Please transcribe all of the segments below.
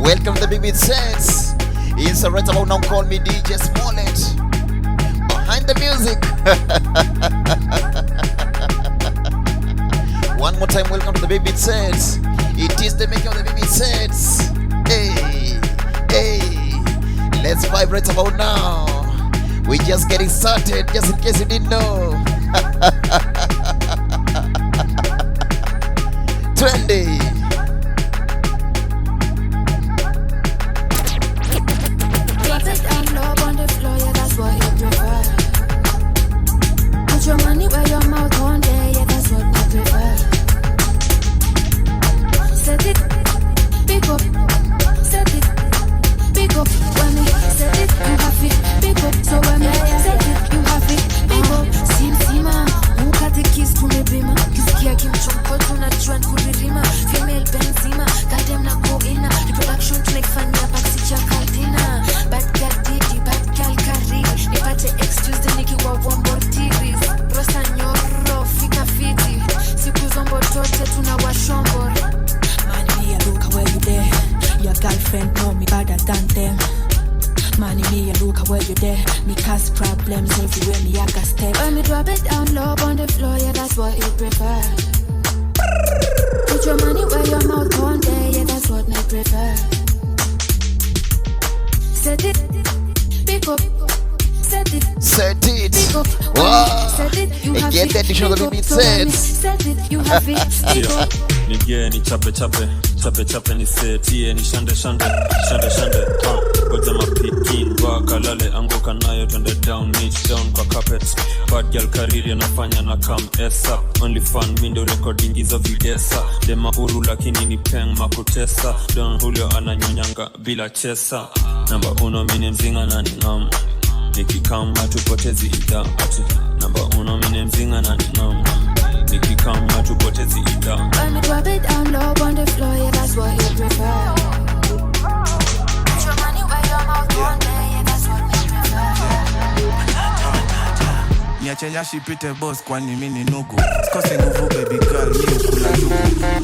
Welcome to the Big Beat Sets. It's right about now, call me DJ Smollett. Behind the music. One more time, welcome to the Big Beat Sets. It is the making of the Big Beat Sets. Hey, let's vibe right about now. We're just getting started, just in case you didn't know. Trendy. Drop it down low on the floor, yeah, that's what you prefer. Put your money where your mouth on there, yeah, that's what I prefer. Set it, pick up. Set it, pick up. When me set it, you have it, pick up. So when me set it, you have it, pick up. Sima, ukate kiss to me bima. Kisikia kimchonko tunajua kuririma. Female Benzema, goddamn na go in. Reproduction tunakifanyia backstage ya Caldina. Bad girl didi, bad girl kari. Nipate excuse the nikiwa wombortiris. Rosa nyoro, fika fiti. Siku zombo tote tunawashombo. Man, me a look where you there. Your girlfriend know me better than them. Man, me a look where you there. Me cause problems everywhere me I got step. When me drop it down low on the floor, yeah, that's what you prefer. Put your money where your mouth on there, yeah, that's what I prefer. Set it, pick up. Set it, pick up. Wow. Set it, you have Get it, that show pick the up. Big Beat So when me Sets. set it, you have it, pick up. Nigeni chape ni setie ni shande Goja mapikin wakalale anguka nayo twende down niche down kwa carpet. Bad girl kariri anafanya na come esa. Only fun window recording hizo videsa. Dema huru lakini ni peng makutesa. Don Julio ananyonyanga bila chesa. Namba 1 mini mzinga na ningam. Nikikama tupotezi ida ati. Namba 1 mini mzinga na ningam. Nikikama tupotezi ida. When me drop it down low on the floor, yeah, that's what you prefer. Put your money where your mouth on there, yeah, that's what you prefer. Niachenya shipite boss kwani mimi nugu. Sikose nguvu baby girl mimi ukula ndugu.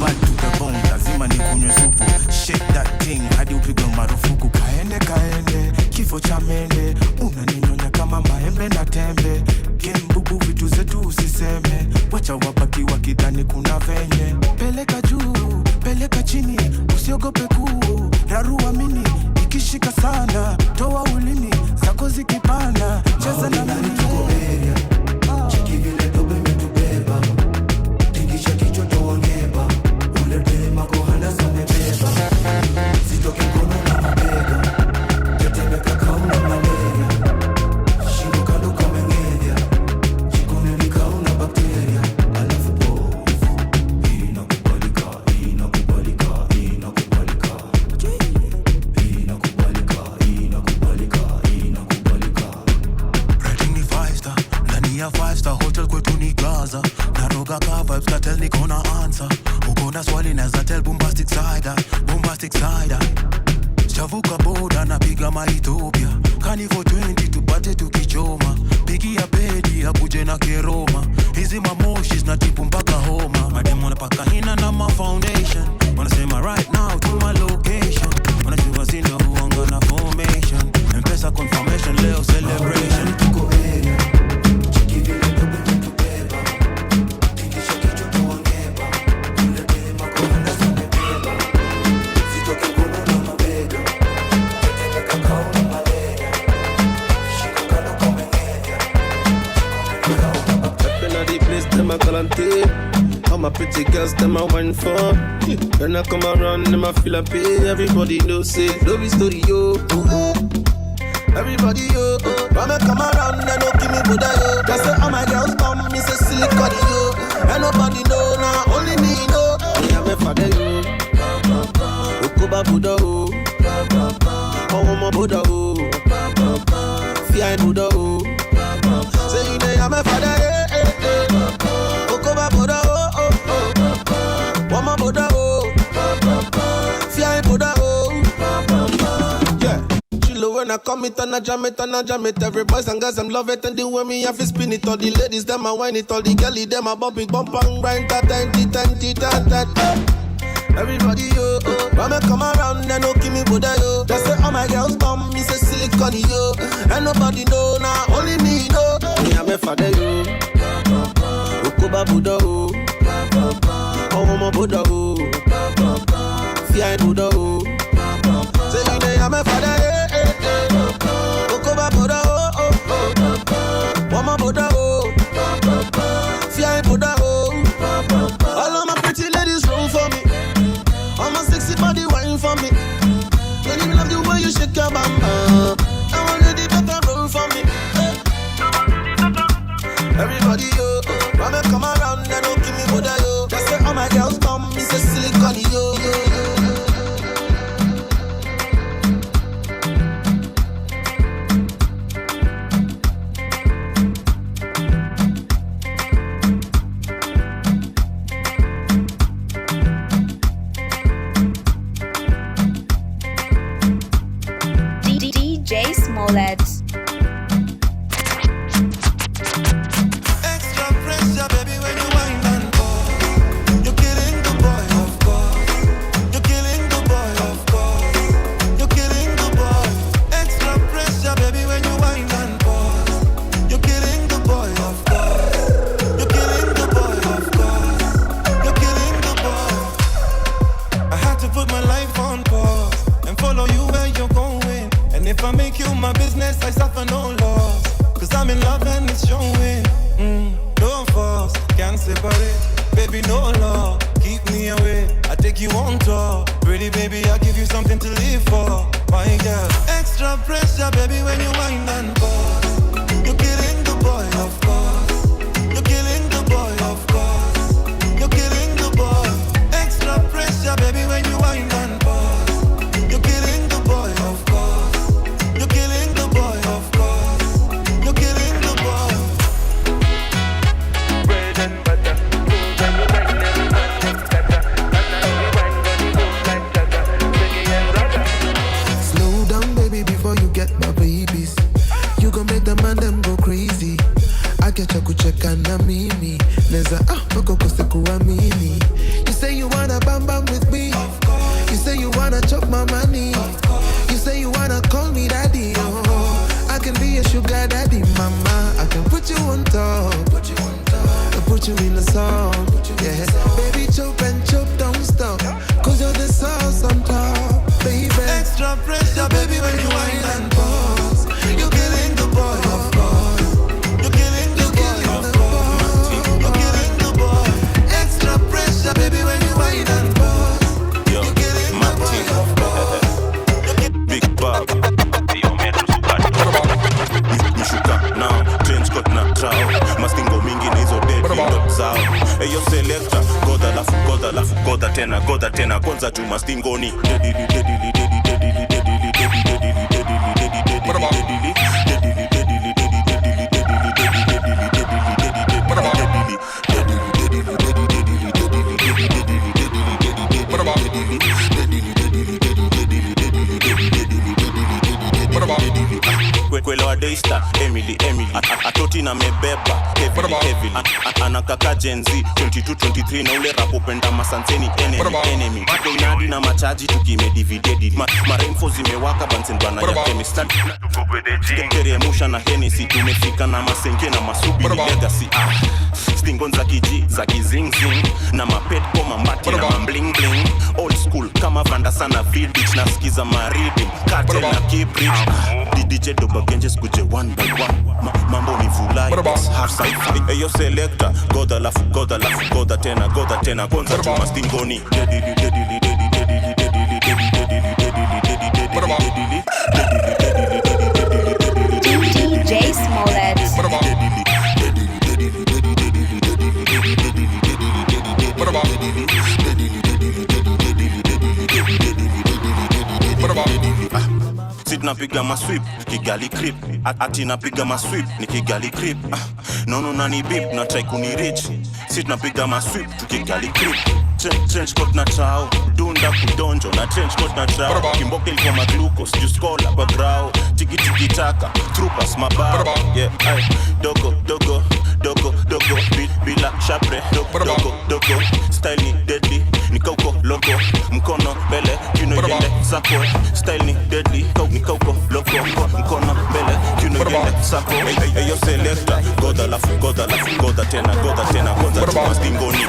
Bad to the bone lazima nikunywe supu. Shake that thing hadi upigwe marufuku. Kaende kifo cha mende. Unaninyonya kama maembe na tembe. Game bubu vitu zetu usiseme. Wacha wabaki wakidhani kuna venye. Peleka juu, peleka chini. Usiogope kuu, rarua mini. Ikishika sana, toa ulimi. Zako zikipanda, cheza na mimi. Chavuka boda na piga maitopia. Kani for 20 tupate tukichoma. Pigi ya bedi ya buje na keroma. Hizi mamoshis na tipu mpaka homa. Madem wanapaka hina na ma foundation. Wanasema right now to my location. Wanajua sina huanga na formation. Mpesa confirmation leo celebration. All my pretty girls, them I wine for. When I come around, them I feel happy. Everybody knows it, love is story, yo. Everybody, yo. When I come around, they don't give me Buddha, yo. They say, all my girls come, me say silicone, yo. And nobody know, now only me know. I am a father, yo. Ukuba Buddha, oh. Oh, my Buddha, oh. Fear Buddha, oh. Say, you know, I'm a father, eh. Ukuba Buddha, oh. Wama Buddha, oh. Fear Buddha, oh. Yeah. Chilo when I come it and I jam it. Every boys and girls, them love it. And the way me have to spin it. All the ladies, them I whine it. All the girlie, them I bump it. Bump and grind. Everybody, yo, when me come around, they no give me Buddha, yo. They say all my girls come, me say silicone, yo. And nobody know, now only me know. Me and my father, yo. Ukuba Buddha, yo. Oh, my Buddha, yo. Fear Buddha, yo. Say you know I'm my father, eh, eh, eh. Ukuba Buddha, oh. Mama Buddha, oh. Fear Buddha, oh. All of my pretty ladies roll for me. All my sexy body wine for me. Girl, you love the way you shake your bamba. I want the better roll for me. Everybody, yo, when me come around, they don't give me Buddha, yo. They say all my girls come, me say silicone, yo, yo, yo. DJ Smollett. Extra pressure, baby, when you wind and fall. You're killing the boy, of course. You're killing the boy, of course. You're killing the boy. Extra pressure, baby, when you wind and fall. You're killing the boy, of course. You're killing the boy, of course. You're killing the boy. I had to put my life on pause and follow you where you're going. And if I make you my business, I suffer no loss. Cause I'm in love and it's showing. No force, can't separate. Baby, no law, keep me away. I take you on tour. Pretty baby, I'll give you something to live for. My girl, extra pressure, baby, when you wind and pause. You're killing the boy, of course. You're killing the boy, of course. You're killing the boy. Extra pressure, baby, when you wind and pause. You're killing the boy, of course. You're killing the boy, of course. You're killing the boy. Bread and butter, food and you wine and Slow down, baby, before you get my babies. You gon' make the man them go crazy. I get your kucheka na mimi. Neza bako kose kuamini. You say you wanna bam bam with me. You say you wanna chop my money. You say you wanna call me daddy. Oh, I can be a sugar daddy, mama. I can put you on top. Put you in the song. Yeah, baby, chop and chop, don't stop. Cause you're the sauce on top, baby. Extra pressure, baby, when you wind and pause. You're killing the boy, of course. You're killing the boy, of course. You're killing the boy. Extra pressure, baby, when you wind and pause. You're killing the boy, of course. Big Bob. Mishuka now, trench coat na trao. Mastingo mingi na hizo dead ndo zao. Eyo selector, goda tena kwanza tu mastingoni. Kwelewa Daystar, Emily Atoti na mebeba, heavily Anakaka Gen Z, 22-23 na ule rapo penda masanseni enemy Ako inadi na machaji tukimedividedi Maremfo zimewaka bansen bana ya chemistry Tere musha na Hennessy, tumefika na masenke na masubi legacy Stingon za kiji, za kizing-zing Na mapet koma mati na mambling bling Old school, kama vanda sana V-Beach Na skiza maridim, cartel na Kibridge DJ Doba Genje skuje one by one Mambo ni vulai, it's half sci-fi Eyo selector, goda tena Kwanza chuma stingoni DJ Smollett. Sit napiga masweep, Kigali creep Ati napiga masweep, ni Kigali creep Nono nani beep, na try kuni rich Sit napiga masweep, Kigali creep trench coat na trao dunda kudonjo na trench coat na trao kimboke ilikuwa maglucose juice cola kwa grao tiki tiki taka troopers mabao yeah ay dogo bila shapre dogo style ni deadly nikauko logo mkono mbele kiuno yende sako style ni deadly nikauko logo mkono mbele kiuno yende sako yo selector goda tena chuma stingoni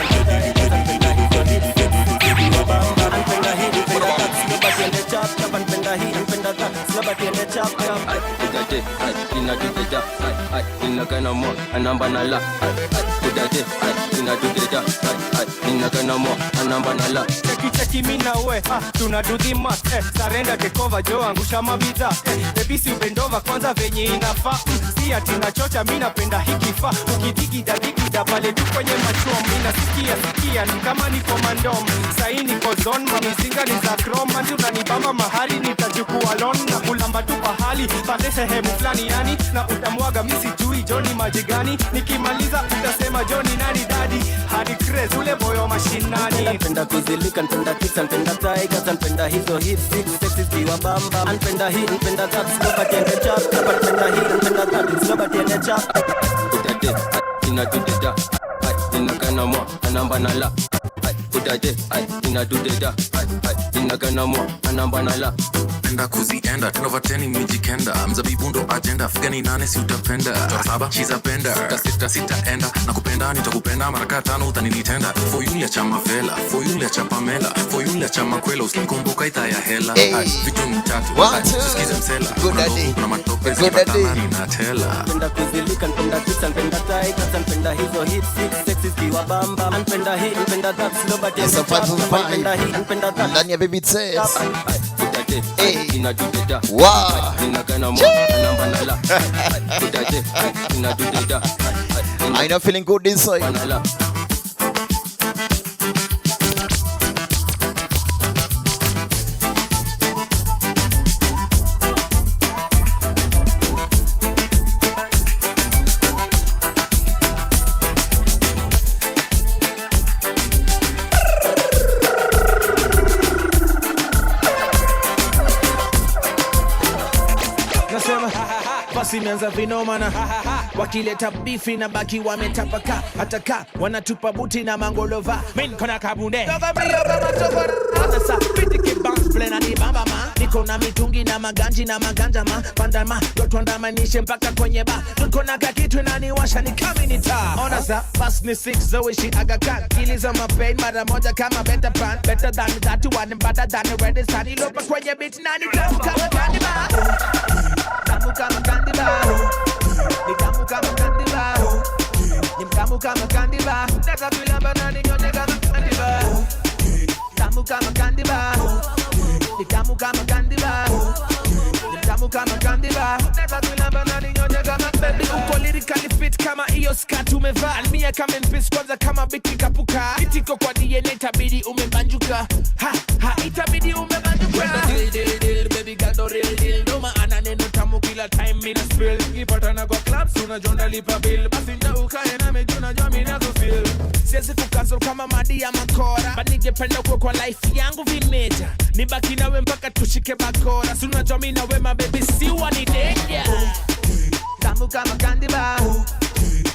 Cheki mina we, tuna do the math, sarenda tekova jo angusha mabidha, bebisi ubendova kwanza venye inafaa, si ati nachocha mina penda hikifa, ukidikida pale tu kwenye machom, mina sikia ni kama niko mandom, sahi niko zone, mamizinga ni za chrome, manzi unanibamba mahali nitajukua lon, na kulamba tu pahali, pande sehemu flani yani, na utamwaga misi jui joni majigani, nikimaliza utasema joni nani daddy, hadi craze ule boyo mashinani. Napenda kuzilika, napenda kicks, napenda tigers, napenda hizo hip six, sexy ziwa bamba, napenda hii, napenda that, slow but in the chop, napenda hii, napenda that, slow but in the chop. Kudade, inadudeda, inakana mwa, anamba nala. Kudade, inadudeda, inakana mwa, anamba nala. Penda kuzienda, 10 over 10 imejikenda. Mzabibu ndo agenda, figani 8 si utapenda. Chora 7, she's a bender. Sitaenda, nakupenda nitakupenda maraka 5 utaninitenda. For you ya chama vela, for you ya chapa mela, for you ya chama kwela usikumbuka ita ya hela. Vitu ni tatu, sikize msela. Kuna matope zipatana ninatela. Penda kuzilika, penda kicks, penda tigers, napenda hizo hip six, sexy ziwa bamba, napenda hii, napenda that, slow but in the chop, napenda hii, napenda that. Ndani ya Baby Tess. Inadudeda, wow. Inakana mwa, anamba nala. Kudade, inadudeda. I know feeling good inside. Simeanza vinomana wakileta bifi na baki wametapaka hataka wanatupa buti na mangolova min kona kabunde doga mio kama tokora sasa pitike bounce plena ni bamba ma niko na mitungi na maganji na maganja ma pandama tuandamanishe mpaka kwenye ba tuko na kakitu nani washa ni kaminita ona za bus ni 6 zoe shi agaka kiliza mapain mara moja kama better pan better than that one better than the red sun ilopa kwenye beat nani tamu kama candy bar tamu kama candy bar ni tamu kama candy bar ni tamu kama candy bar nataka kulamba nani nyote kama candy bar tamu kama candy bar ni tamu kama candy bar ni tamu kama candy bar nataka kulamba nani nyote kama baby uko lyrically fit kama hiyo skirt umevaa mia kama mpisi kwanza kama biti kapuka itiko kwa DNA itabidi umebanjuka ha itabidi umebanjuka deal baby girl do real deal no maana neno tamu kila time mina spill ipatana kwa clubs unajonda lipa bill basi ndio ukae na mejuna jua mina to feel siwezi kucancel kama madi ya makora but ningependa kwa life yangu vimeja nibaki nawe mpaka tushike bakora si unajua mimi na wewe baby si wani danger tamu kama candy bar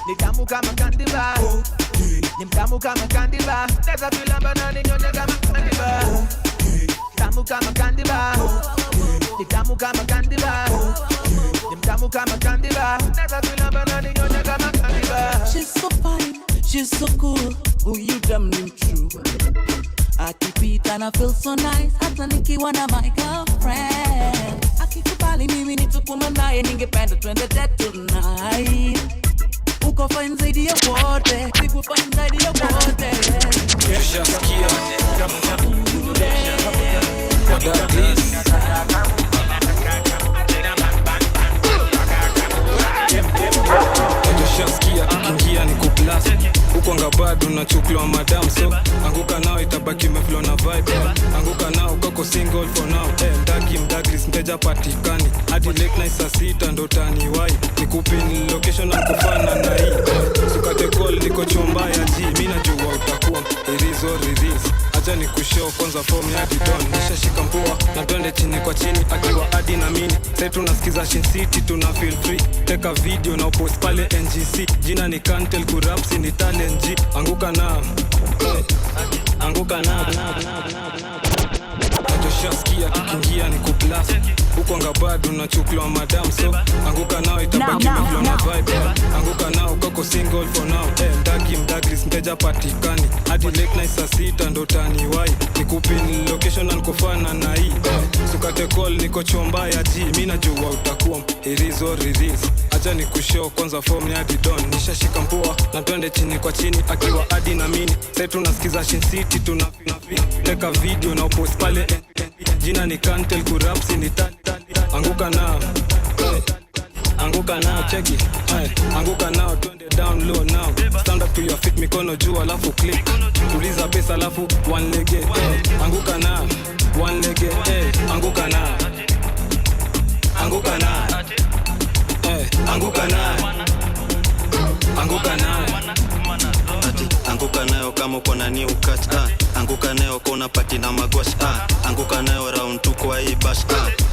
ni tamu kama candy bar ni tamu kama candy bar nataka kulamba na ninyonye kama candy bar tamu kama candy bar ni tamu kama candy bar ni tamu kama candy bar nataka kulamba na ninyonye kama candy bar. She's so fine, she's so cool, who you damn new true. Akipita na feel so nice, hata nikiwa na my girlfriend. Akikubali mimi nitukuna naye ningependa twende date tonight. Uko fine zaidi ya wote, siku fine zaidi ya wote. Kesha sikia, Shaskia tukiingia ni kublast uko ngabado na chukua madam so anguka nao itabaki umeflow na vibe anguka nao koko single for now mdaglis mteja patikani hadi late night saa 6 ndo taniwai nikupe ni location na kufana na hii sukate call niko chomba ya G mimi najua utakuwa irizo riris acha nikushow kwanza form ya bidon nishashika mpoa na twende chini kwa chini akiwa hadi na mini sasa tunasikiza Shin City tuna feel free teka video na post pale NGC jina ni Kantel Kurapsi ni talent G anguka na Najoshaskia tukingia ni kublast huko ngabado na chuklo madam so anguka nao itabaki mflo na vibe anguka nao koko single for now mdaglis mteja patikani hadi late night saa 6 ndo taniwai nikupe ni location na nikofana na hii sukate call niko chomba ya G mimi najua utakuwa irizo riris acha nikushow kwanza form ya Didon nishashika mpoa na twende chini kwa chini akiwa hadi na mini sasa tunasikiza Shin City tuna teka video na post pale jina ni Kantel Kurapsi ni anguka nao cheki anguka nao twende down low now stand up to your feet mikono juu alafu click tuliza pesa alafu one leg anguka nao one leg anguka nao anguka nao anguka nayo kama uko na new catch anguka nayo kona pati na magwash anguka nayo round 2 kwa hii bash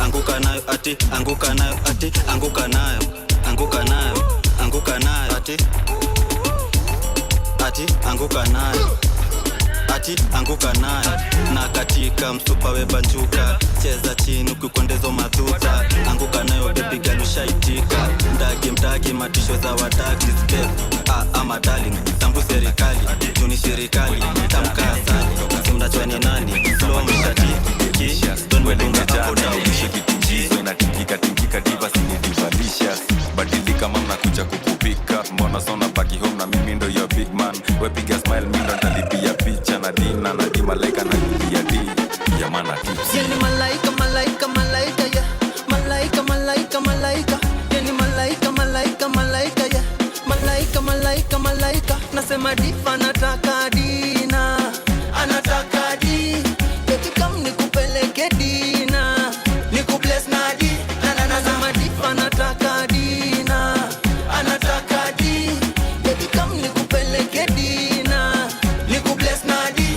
anguka nayo ati anguka nayo ati anguka nayo anguka nayo anguka nayo ati anguka nayo ati anguka nayo na katika msupa webanjuka cheza chini ukikondezo madhuta anguka nayo baby girl ushaitika mdagi matisho za wadagi step ama darling tambu serikali juni serikali tamka asali simnachwa ni nani flow mshati kisha don't welunga hapo down kitu na tikika diva sinidivalisha badilika mama kuja kukupika mbona sona baki home na mimi ndo your big man we piga smile mimi ndo talipia picha na dina na di malaika na kulia di ya mana tips yani malaika yeah malaika yani malaika yeah nasema difa anataka dina anataka di eti kam nikupeleke dina nikubless na di na nasema difa anataka dina anataka di eti kam nikupeleke dina nikubless na di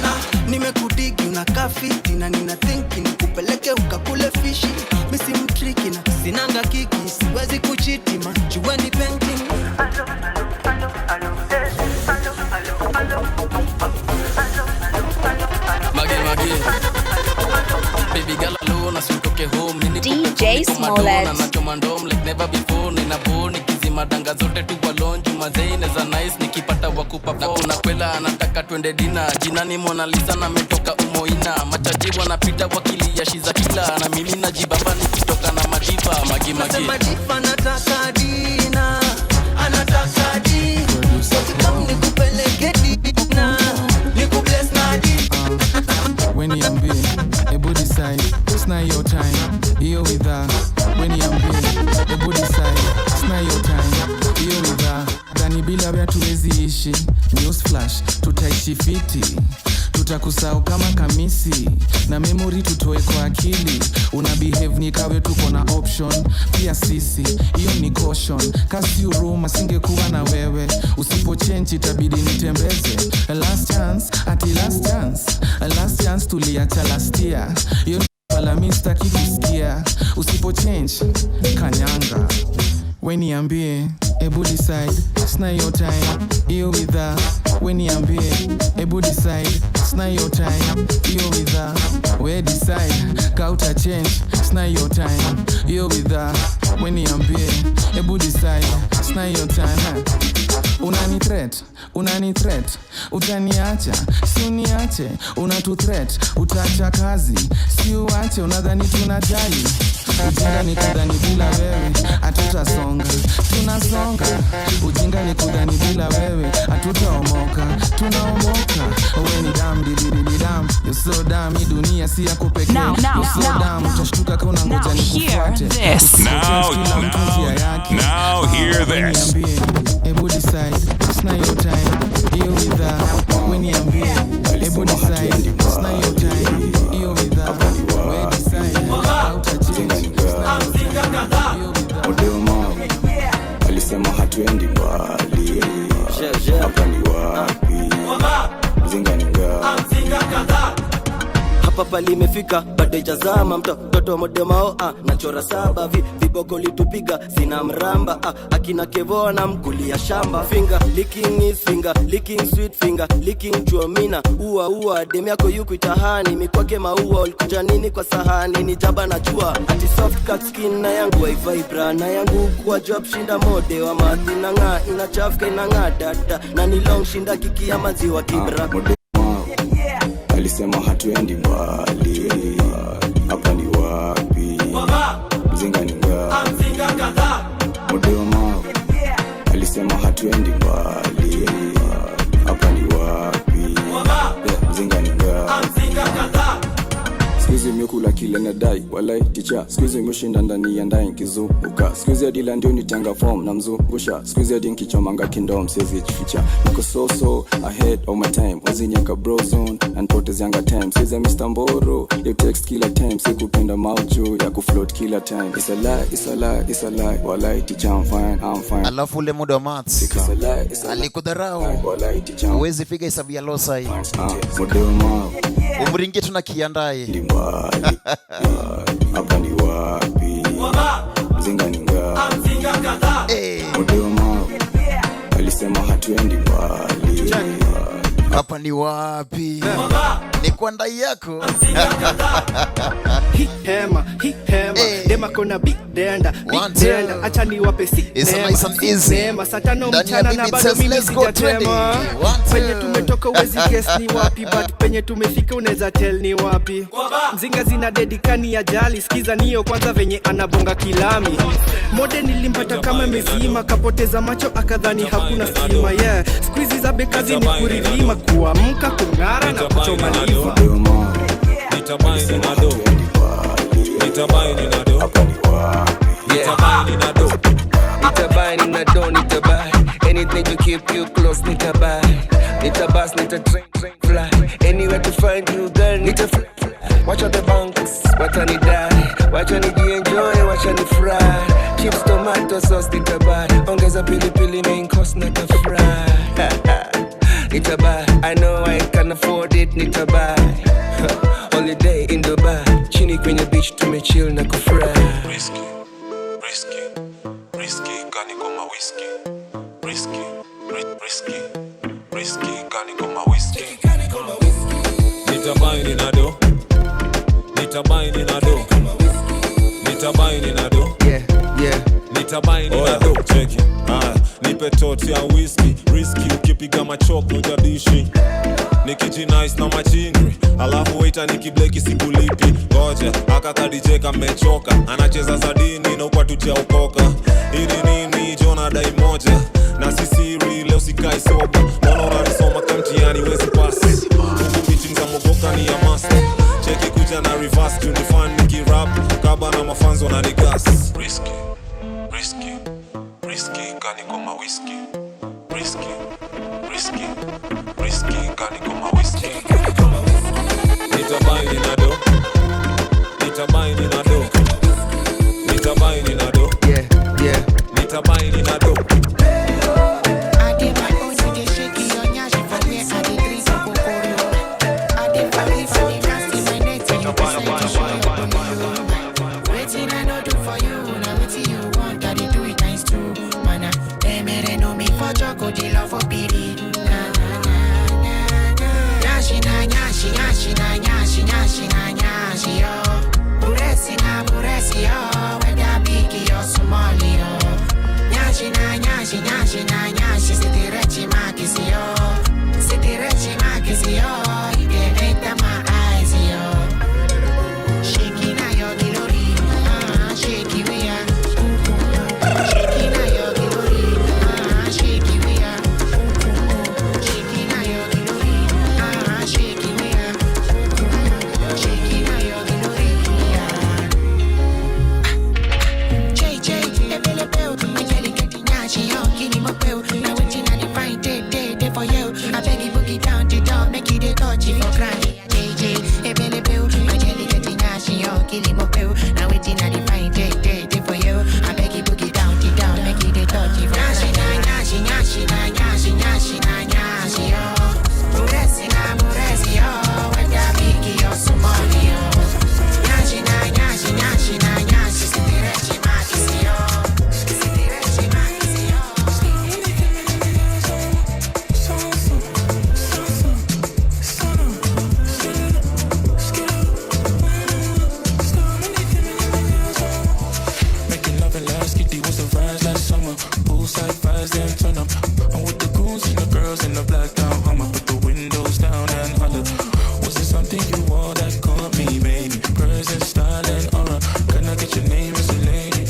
na nimekudigi unakaa fiti na nina thinking nikupeleke ukakule fishi misi mtriki na sinanga kiki siwezi kuchiti majueni painting baby girl alone asitoke home DJ Smollett na chomandom like never before nina boni kizima danga zote tu balonju mazeine za nice nikipata wakupa na kuna kwela anataka twende dina jina ni Mona Lisa na metoka umoina machaji wanapita wakili ya shiza kila na mimi najibamba nikitoka na madiva magi madiva anataka dina anataka di kama nikupeleke dina nikubless na di when you be able decide it's not your time here with her when you be able decide it's not your time here with her dani bila vya tuwezi ishi news flash tutaishi fiti tutakusahau kama kamisi na memory tutoe kwa akili una behave ni kawe tuko na option pia sisi hiyo ni caution kasi uruma singekuwa na wewe usipo change itabidi nitembeze last chance tuliacha last year hiyo wala mista kikusikia usipo change kanyanga when niambie ebu decide it's not your time hiyo with her when niambie ebu decide it's not your time hiyo with her we decide kauta change it's not your time hiyo with her when niambie ebu decide it's not your time unani threat utaniacha si uniache unatu threat utaacha kazi si uache unadhani tunajali ujinga ni kudhani bila wewe hatutasonga tunasonga ujinga ni kudhani bila wewe hatutaomoka tunaomoka wewe ni dam didididam you're so damn hii dunia si yako pekee you're so damn utashtuka Now hear this. Now hear this. Able decide, it's not your time. You with that, when you ambie. Able decide, it's not your time. You with that, where decide. Out of change, alisema hatuendi mbali. Hapa ni wapi? Mzinga ni ngapi? Hapa pali imefika bado ijazama mtoto modemao nachora saba viboko litupiga sina mramba akina kevoa na mkulia shamba finger licking is finger licking sweet finger licking chuomina ua demu yako yuku itahani mikwake maua ulikuja nini kwa sahani ni jaba na jua ati soft cut skin na yangu vibra na yangu kwa job shinda mode wa mathi na nga inachafka inanga dada na ni long shinda kiki ya maziwa kibra alisema hatuendi mbali. Hapa ni wapi? Mzinga ni ngapi? Modeo mao alisema hatuendi mbali. Hapa ni wapi? Mzinga ni ngapi? Squeeze mekula kile nadai walai ticha squeeze mshinda ndani ya ndai kizuka squeeze adila ndio nitanga form na mzungusha squeeze hadi nkichomanga kindom siwezi jificha niko so ahead of my time wazinyaka bro zone and poteza yanga time squeeze Mr. Mboro you text killer time sikupenda maujo ya kufloat killer time it's a lie walai ticha I'm fine alafu ule muda wa maths alikudharau huwezi piga hesabu ya losa hii umringi tuna kiandai hapa ni wapi? Mzinga ni ngapi? Modeo mao alisema hatuendi mbali. Hapa ni wapi? Ni kwa ndai yako. Hii hema dema kona big denda acha niwape nema saa 5 mchana na bado mimi sijatema penye tumetoka uwezi guess ni wapi but penye tumefika unaweza tell ni wapi mzinga zina dedikani ya jali sikiza niyo kwanza venye anabonga kilami mode nilimpata kama mezima kapoteza macho akadhani hakuna stima squeeze za bekazi ni kuririma kuamka kung'ara na kuchoma liva nitabaini na do nitabaini na do nitabai anything to keep you close nitabai nitabas nitatrain fly anywhere to find you girl nitafly watch out the banks watanidai wacha nijienjoy wacha ni fry chips tomato sauce nitabai ongeza pilipili main course nitafry nitabai I know I can afford it nitabai holiday in Dubai chini kwenye beach tumechill na kufry risky gani kama whiskey risky gani kama whiskey nitabaini na do nitabaini na do check it nipe toti ya whisky risky ukipiga machok nujadishi nikiji nice na machingri alafu waita nikibleki sikulipi ngoja akakadijeka mechoka anacheza zadini na ukwa tutia ukoka ili nini jona dai moja na sisiri leo sikai soba mbona unanisoma kamtiani wezi pasi huku bitching za mogoka ni ya master cheki kuja na reverse tunifan nikirap kaba na mafanzo na nigas risky gani kama whiskey risky gani kama whiskey nitabaini na do nitabaini na do nitabaini na do nitabaini na do Nyashi na nyashi kill him up you. Now waiting at the fine day for you. I beg you boogie down, make it a touchy. Nyashi na nyashi, nyashi na nyashi, nyashi na nyashi yo. Muresi na muresi yo. When ya bigi yo sumoni yo. Nyashi na nyashi, nyashi na nyashi. Sitirechi makisi yo. Sitirechi makisi yo. Poolside vibes, then turn up. I'm with the goons and the girls in the black down Hummer. Put the windows down and holler. Was there something you wore that caught me, baby? Present, style, and aura. Can I get your name as a lady?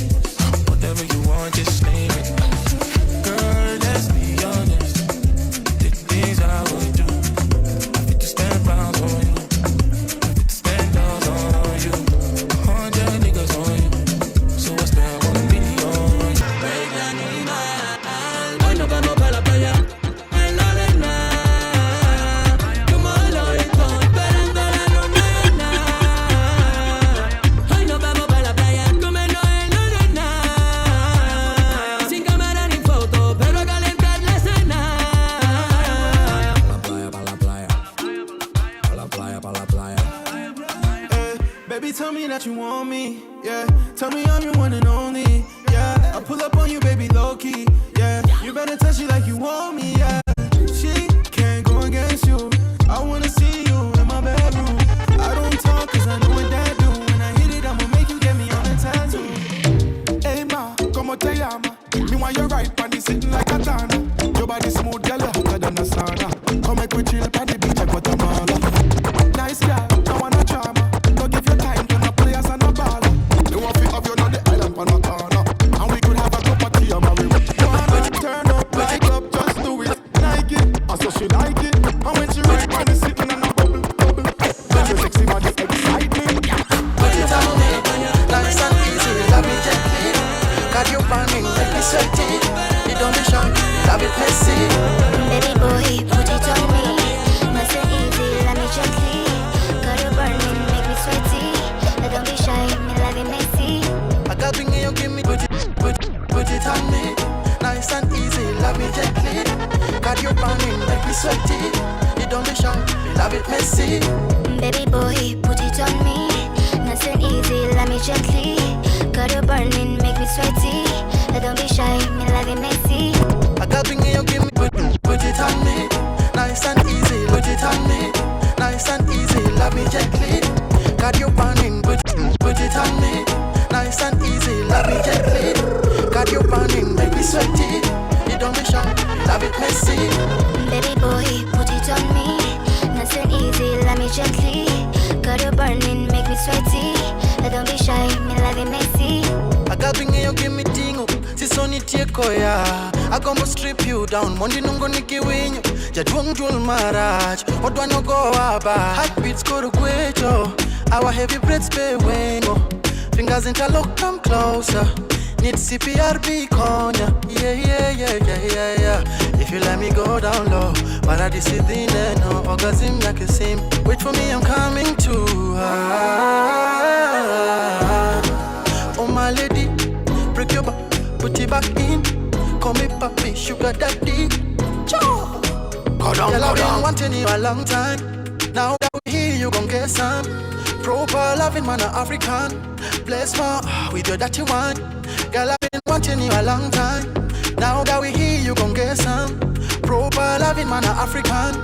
Whatever you want, just name it. Girl, let's be honest. The things I would do. I fit to spend pounds on you. I fit to spend dollars on you. 100 niggas on you. So I spend 1 million on you. Baby, tell me that you want me, yeah. Tell me I'm your one and only, yeah. I pull up on you, baby, low-key, yeah. You better touch it like you want me, yeah. She can't go against you. I wanna see you in my bedroom. I don't talk cause I know what that do. When I hit it, I'ma make you get me on a tattoo. Hey ma, como te llama? Me want you right, panty sitting like a tana. Your body smooth, girl, you're hotter than a sauna. Come make we chill, panty beach at Guatemala. Nice girl, I wanna drama. Don't give your time to no players and no baller. They want to have you on the island for no corner. And we could have a cup of tea and marijuana. Turn up, like up, just do it. Like it, I saw she like it. And when she right, man is sitting on a bubble. When you sexy body excite me. Put it on me, nice and easy, love it gently. Got you burning, make me sweaty. You don't be shy, love it messy. Baby boy, put it on me. Nice and easy, love me gently. Got you burning, make me sweaty. Don't be shy, me love it messy. I got thing you give me, put it on me. Nice and easy, love me gently. Got you burning, make me sweaty. You don't be shy, me love it messy. Baby boy, put it on me. Nice and easy, love me gently. Got you burning, make me sweaty. Don't be shy, me love it messy. I got thing you give me, put it on me. Nice and easy, put it on me. Nice and easy, love me gently. Got you burning, put it on me. Nice and easy, love me gently. Got you burning, make me sweaty. You don't be shy, love it messy. Baby boy, put it on me. Nice and easy, love me gently. Got you burning, make me sweaty. Don't be shy, me love it messy. I got thing you give me tingo. Sisoni tieko ya. I gonna strip you down. Mondi nungo nikiwinyo. Jadwong jul maraj. Odwa no go aba. Heartbeats go to kwecho. Our heavy breaths pay wingo. Fingers interlock, come closer. Need CPRB corner. Yeah. If you let me go down low, paradise is no orgasm like a sim. Wait for me, I'm coming to. Oh my lady, break your back, put it back in. Call me papi, sugar daddy. Ciao. Go down, I've been wanting you a long time. Now that we here, you gon' get some. Proper loving man, African. Bless my with your dirty one. Girl, I've been wanting you a long time. Now that we here, you gon' get some. Proper loving man, African.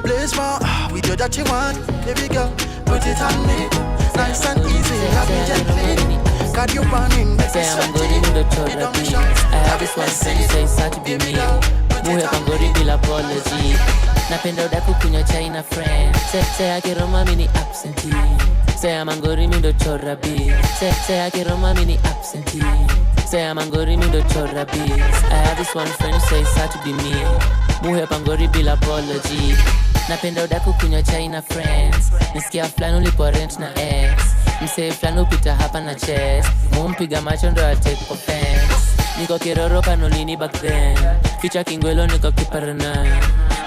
Bless my with your dirty one. Baby girl, put it on me. Nice and easy, love me gently. Got you burning, make me sweaty. I have this one friend, so it's hard to be me. Muhe pangori bila apology. Napenda udaku kunywa chai na friend. Say akiroma mini absentee. Say amangori mindo chora B. Say akiroma mini absentee. Say amangori mindo chora B. I have this one friend, so it's hard to be me. Muhe pangori bila apology. Napenda udaku kunywa chai na friends. Nisikia flani ulipo rent na ex. Msee flani upita hapa na chest. Mumpiga macho ndo atake offense. Niko kiroro kanolini back then. Ficha kingwelo niko kiparana.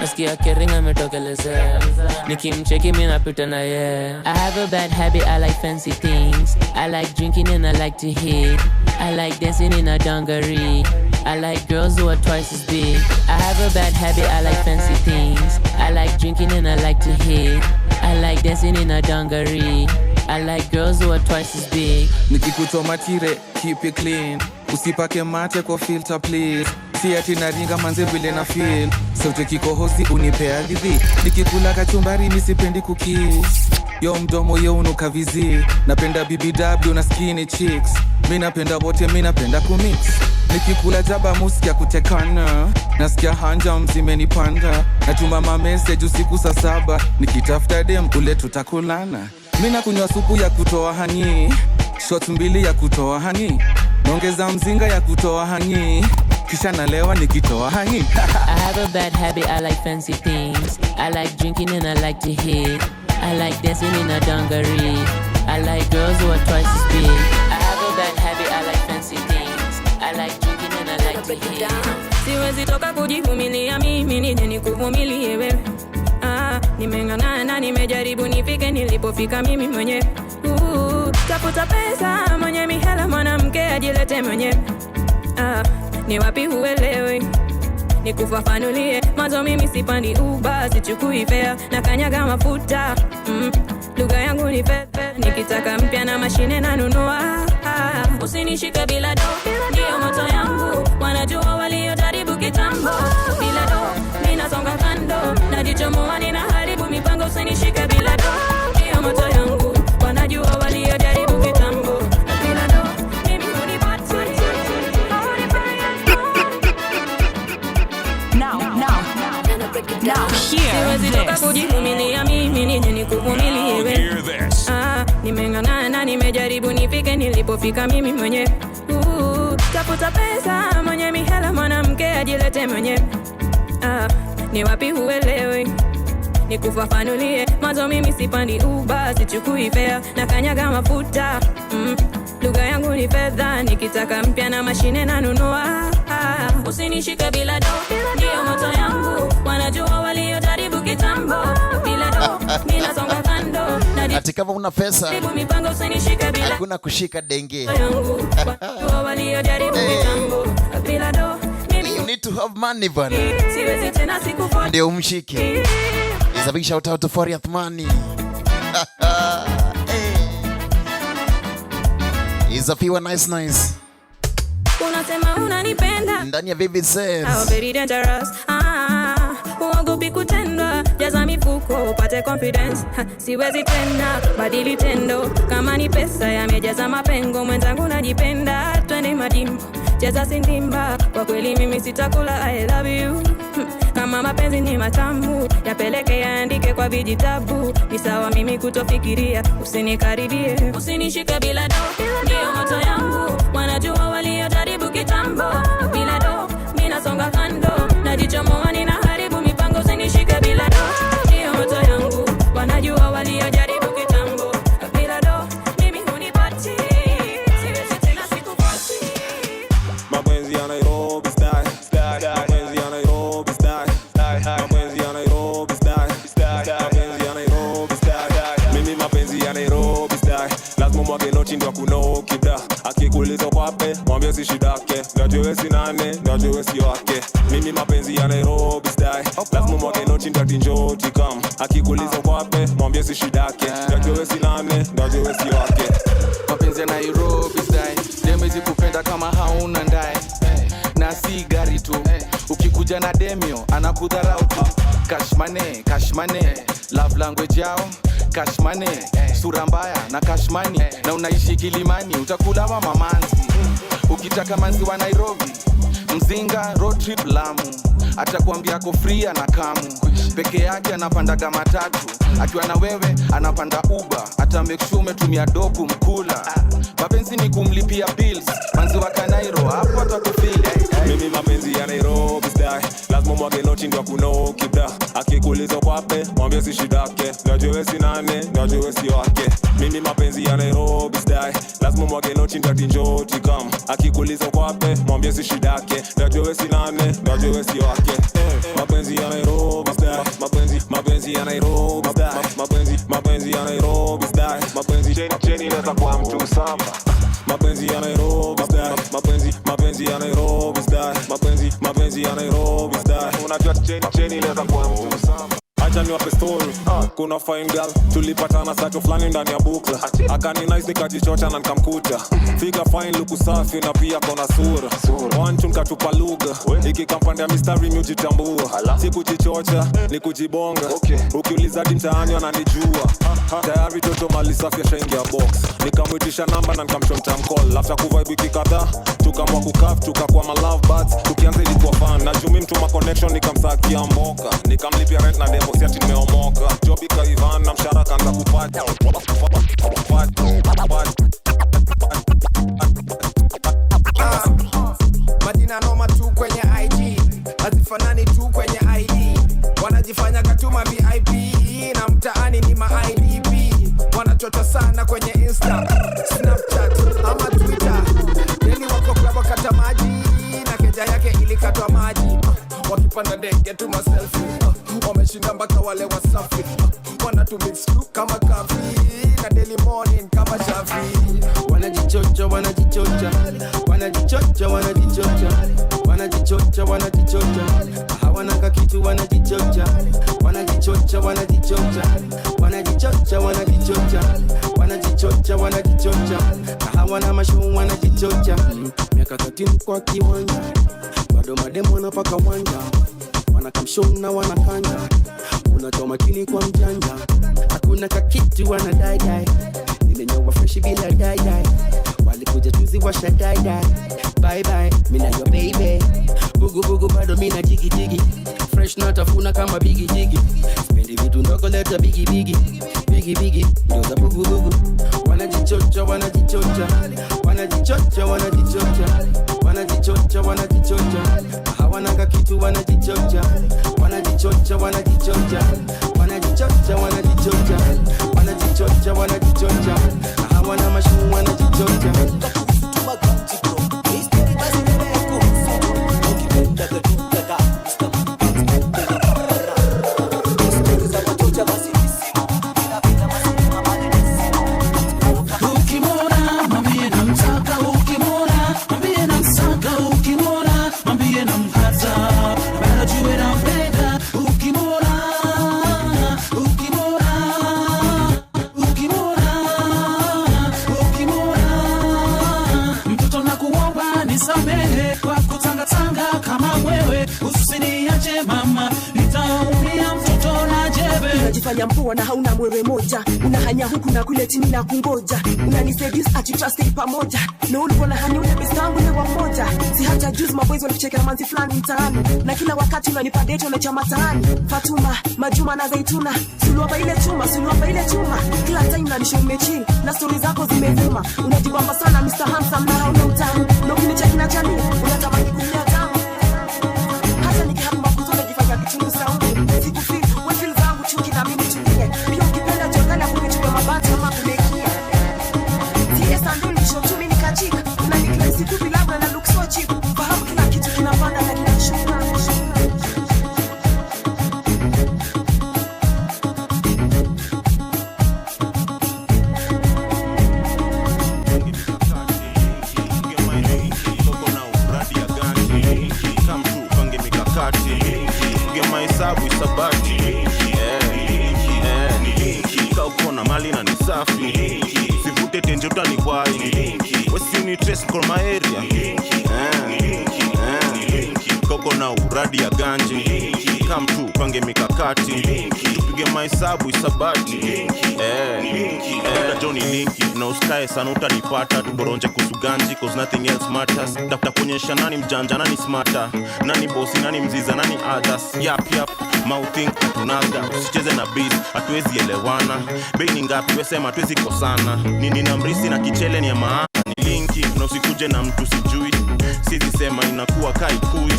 nasikia kering ametokelezea, nikimcheki mimi napita na yeye. I have a bad habit, I like fancy things. I like drinking and I like to hit. I like dancing in a dungaree. I like girls who are twice as big. I have a bad habit, I like fancy things. I like drinking and I like to hit. I like dancing in a dungaree. I like girls who are twice as big. Nikikuchoma tire, keep it clean. Usipake mate kwa filter please. Si ati naringa manze vile na feel. Sote kikohozi unipea gidhi. Nikikula kachumbari nisipendi cookies. Yo mdomo yo unuka vizi. Napenda BBW na skinny chicks. Mi napenda wote, mi napenda kumix. Nikikula jaba musikia kutekana. Nasikia hanja mzimenipanda. Natuma mamessage usiku saa 7. Nikitafuta dem ule tutakulana. Mina kunywa supu ya kutoa hani. Shot 2 ya kutoa hani. Nongeza mzinga ya kutoa hani. Kisha nalewa nikitoa hani. I have a bad habit, I like fancy things. I like drinking and I like to hit. I like dancing in a dungaree. I like girls who are twice as big. I have a bad habit, I like fancy things. I like drinking and I like to hit. Siwezi toka kujivumilia mimi nije nikuvumilie wewe. Nimeng'ang'ana na nimejaribu nifike nilipofika mimi mwenyewe. Tafuta pesa mwenye mihela mwanamke ajilete mwenyewe. Ni wapi huelewi? Nikufafanulie mazo mimi sipandi Uber, sichukui fare na kanyaga mafuta. Lugha yangu ni pepe, nikitaka mpya na mashine nanunua. Usinishike bila do, ndio moto yangu. Wanajua waliojaribu kitambo. Bila do, ninasonga kando. Najichomoa ninaharibu mipango. Usinishike bila do, ndio moto yangu. Wanajua waliojaribu kitambo. Bila do, mimi hunipati. Now siwezi toka kujivumilia mimi nije nikuvumilie wewe. Nimeng'ang'ana na nimejaribu nifike nilipofika mimi mwenyewe. Tafuta pesa mwenye mihela mwanamke ajilete mwenyewe. Ni wapi huelewi? Nikufafanulie mazo mimi sipandi Uber, sichukui fare na kanyaga mafuta. Lugha yangu ni fedha, nikitaka mpya na mashine nanunua. Usinishike bila do, ndio moto yangu. Wanajua waliojaribu kitambo. Bila do, ninasonga kando. Ati kama una pesa mipango usinishike bila. Hakuna kushika denge. Waliojaribu kitambo. Bila do, you need to have money bana. Siwezi tena sikufuata. Ndio umshike. Is a big shout out to Fariath Money. Is a few nice. Unasema unanipenda ndani ya Vivid Sense. How very dangerous. Uogopi kutendwa. Jaza mifuko upate confidence. Siwezi tena badili tendo. Kama ni pesa yamejaza mapengo. Mwenzangu najipenda. Twende madimbo. Cheza sindimba. Kwa kweli mimi sitakula I love you. Kama mapenzi ni matamu, yapeleke yaandike kwa vijitabu. Ni sawa mimi kutofikiria, usinikaribie. Usinishike bila do, ndio moto yangu. Wanajua waliojaribu kitambo. Bila do, mimi nasonga kando. Najichomoa ninaharibu mipango. Usinishike bila do, ndio moto yangu. Wanajua waliojaribu kitambo. Bila do, mimi hunipati. Siwezi tena sikupati. Mapenzi ya Nairobi style. Mapenzi ya Nairobi style. Mapenzi ya Nairobi style. Mapenzi ya Nairobi style. Mimi mapenzi ya Nairobi style. Lazima mwage noti ndo kunoki bra. Akikuuliza kwape, mwambie si shidake. Najue si nane, najue si wake. Mimi mapenzi ya Nairobi style. Lazima mwage noti ndo tinjoti kam. Akikuuliza kwape, mwambie si shidake. Najue si nane, najue si wake. Mapenzi ya Nairobi style. Demezi kupenda kama hauna ndai. Na si gari tu. Ukikuja na demio, anakudharau tu. Cash money. Love language yao cash money. Sura mbaya na cash money. Na unaishi Kilimani, utakula wa mamanzi. Ukitaka manzi wa Nairobi, Mzinga road trip Lamu. Atakwambia ako free na kamu. Peke yake anapandaga matatu. Akiwa na wewe anapanda Uber. Ata make sure umetumia doku mkula. Mapenzi ni kumlipia bills. Manzi wa Kanairo hapo atakufeel. Mimi mapenzi ya Nairobi style. Lazima mwage noti ndo kunoki bra. akikuuliza kwape mwambie si shidake, najua wewe si nane, najua wewe si wake. Mimi mapenzi ya Nairobi style, lazima mwage nochi ndati njoti kam. Akikuuliza kwape mwambie si shidake, najua wewe si nane, najua wewe si wake. Mapenzi ya Nairobi style, mapenzi ya Nairobi style, mapenzi ya Nairobi style, mapenzi cheni inaweza kuwa mtu samba. Mapenzi ya Nairobi style, mapenzi ya Nairobi style, mapenzi ya Nairobi style. Unajua cheni inaweza kuwa mtu samba. Acha niwape story, kuna fine girl tulipatana sato flani ndani ya bukla. Akani nice nikajichocha na nikamkuta. Fika fine luku safi na pia kona sura. One tune katupa lugha, ikikampande ya mistari miujitambua. Si kujichocha, ni kujibonga. Ukiuliza dimtaani wananijua. Tayari toto mali safi ya shaingi ya box. Nikamwitisha namba na nikamchonta mcall. After kuvibe wiki kadhaa, tukamwa kukaf, tukakuwa ma love buds. Tukianza ilikuwa fun, na jumi mtuma connection nikamsakia mboka. Nikamlipia rent na demo siati nimeomoka. Job ikaivan na mshahara kaanza kupata. Majina noma tu kwenye IG, hazifanani tu kwenye ID. Wanajifanya katuma VIP na mtaani ni ma IDP. Wanachota sana kwenye Insta, Snapchat ama Twitter. Deli wako club wakata maji na keja yake ilikatwa maji. Wakipanda ndege tu ma selfie, wameshinda mpaka wale wasafi. Wanatumix kama kafi na daily morning kama shafi. Wanajichocha, wanajichocha, wanajichocha, wanajichocha, wanajichocha, wanajichocha. Hawana kitu wanajichocha, wanajichocha, wanajichocha, wanajichocha, wanajichocha, wanajichocha, wanajichocha. Hawana mashu wanajichocha. Miaka 13 kwa kiwanja, bado mademo wanapaka wanja. Wanakamshona wanakanja, unatoa makini kwa mjanja. Hakuna kakitu wanadai. Nimenyoa fresh bila dai. Walikuja tuzi washa dai. Bye bye, mina your baby. Bugu bugu bado mina jigi jigi. Fresh na tafuna kama bigi jigi. Spendi vitu ndogo leta bigi bigi. Bigi bigi, ndio za bugu bugu. Wanajichocha, wanajichocha, wanajichocha, wanajichocha, wanajichocha, wanajichocha. Hawana kitu wanajichocha, wanajichocha, wanajichocha, wanajichocha, wanajichocha, wanajichocha, wanajichocha. Hawana mashu wanajichocha. Unajifanya mpua na hauna mwewe moja. Unahanya huku na kule chini na kungoja. Unaniseduce ati trust pamoja. Na ulikuwa na hani ule best wangu ni wa mmoja. Si hata juice maboys walicheka na manzi fulani mtaani. Na kila wakati unanipa date unacha mataani. Fatuma, Majuma na Zaituna. Suluapa ile chuma. Kila time unanishow mechi na stories zako zimevuma. Unajibamba sana Mr. Handsome na hauna utamu. Na ukinicheki na jamii unatamani kumia tamu. Hata nikihamba kuzona jifanya kichungu sauti. Sikufeel chuki na mimi tulie. Pia ukipenda jogana kunichukua mabati ama kulekia. Tiesa ndo nisho tu mimi nikachika. Unanikila siku bila na look so cheap. Fahamu kila kitu kinapanda na kinashuka. Sivute tenje utanikwai. Wesi unitrace kwa maeria. Koko na uradi ya ganji. Come tu pange mikakati. Tupige mahesabu isabati. Johnny Linky na usikae sana utanipata. Tuboronje kusuganji cause nothing else matters. Dafta kuonyesha nani mjanja nani smarter. Nani bosi nani mziza nani others. Yap mouthing tunaga. Usicheze na biz hatuwezi elewana. Bei ni ngapi wesema hatuwezi kosana. Nini na mrisi na kichele ni ya maana. linki na usikuje na mtu sijui. Sizi sema inakuwa kaikui.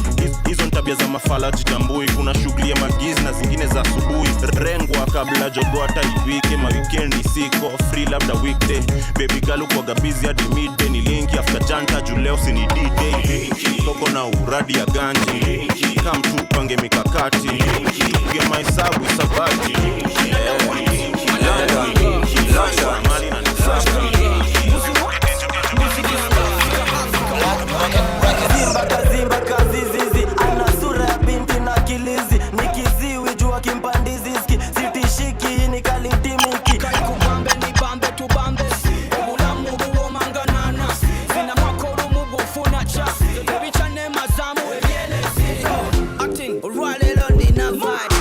Hizo ni tabia za mafala jitambui. Kuna shughuli ya magizi na zingine za asubuhi. Rengwa kabla jogo hata iwike. Ma weekendi siko free labda weekday. Baby girl kwa busy hadi midday. Ni linki after janta juu leo si ni D-Day. Toko na uradi ya ganji. Come tu pange mikakati. Get my sabu sabati. Zimba kazizizi ana sura ya binti na kilizi nikiziwi jua kimpandizi sitishiki ni kalitimiki kubambe ni bambe tu bambe obulamu buwo manganana zina makoro mugufuna cha bichane mazamu ebyelezi acting rwalelo nina vibe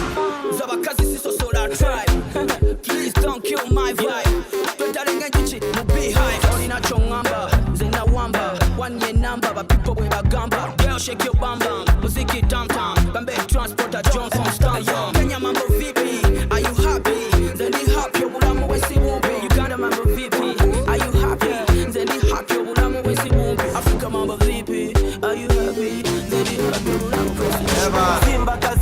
zabakazi siso solar tribe please don't kill my vibe tutalenga chichi mubi high onina chongamba zina wamba one year number but people we bagamba girl shake your bam bam muziki tam tam bambe transporter John from Star Kenya mambo vipi are you happy zeni happy obulamu wesi wumbi Uganda mambo vipi are you happy zeni happy obulamu wesi wumbi Africa mambo vipi are you happy zeni happy obulamu wesi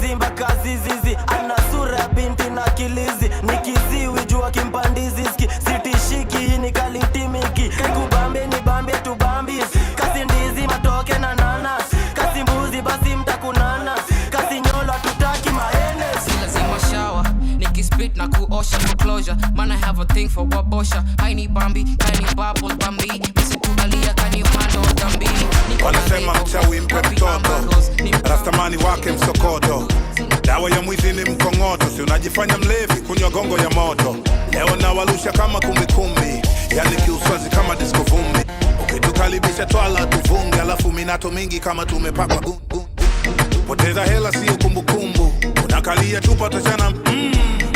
Zimba kazizizi ana sura ya binti na kilizi nikiziwi jua kimpandizi sitishiki ni kalitimiki kubambe ni bambe tu bambis kasi ndizi matoke na nanas kasi mbuzi basi mtakunana kasi nyolo tutaki maenes lazima shower nikispit na kuosha for closure man I have a thing for wabosha haini bambi haini bubble bambi msitualia kani mando dambi wanasema mchawi mpe mtoto rastamani wake msokoto dawa ya mwizi ni mkongoto si unajifanya mlevi kunywa gongo ya moto leo na walusha kama kumbikumbi yani kiuswazi kama disco vumbi ukitukalibisha twala tuvunge alafu minato mingi kama tumepakwa gungu poteza hela sio kumbukumbu unakalia chupa tachana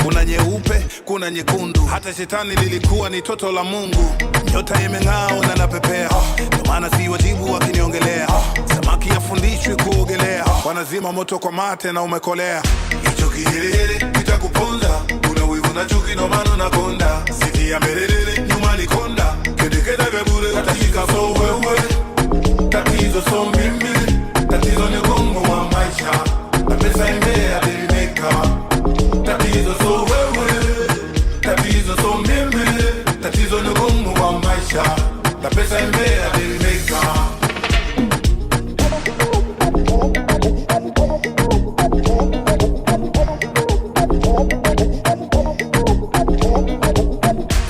kuna nyeupe kuna nyekundu hata shetani lilikuwa ni toto la Mungu nyota imeng'aa na napepea ndio maana si wajibu wakiniongelea samaki yafundishwe kuogelea wanazima moto kwa mate na umekolea hicho kihelele kitakuponza una wivu na chuki ndo maana nakonda siti ya melelele nyuma ni konda kedekeda vya bure katashika so wewe tatizo so mimi tatizo ni gongo wa maisha na pesa imea delimeka tatizo so wewe tatizo so mimi tatizo ni gongo wa maisha na pesa imea delimeka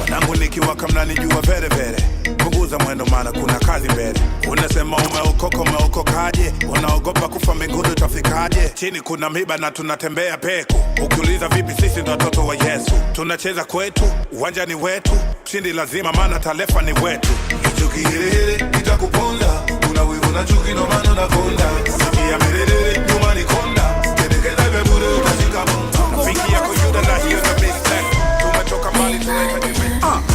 wanangu nikiwaka mnanijua vere vere punguza mwendo maana kuna kazi mbele unasema umeokokaje unaogopa kufa mbinguni utafikaje chini kuna miba na tunatembea peku ukiuliza vipi sisi ndo watoto wa Yesu tunacheza kwetu uwanja ni wetu mshindi lazima maana talefa ni wetu hicho kihelele kitakuponza una wivu na chuki ndo maana nakonda sikia melelele nyuma ni konda kedekeza vya bure utashika bonga rafiki yako yuda na hiyo na mistake tumetoka mbali tunahitaji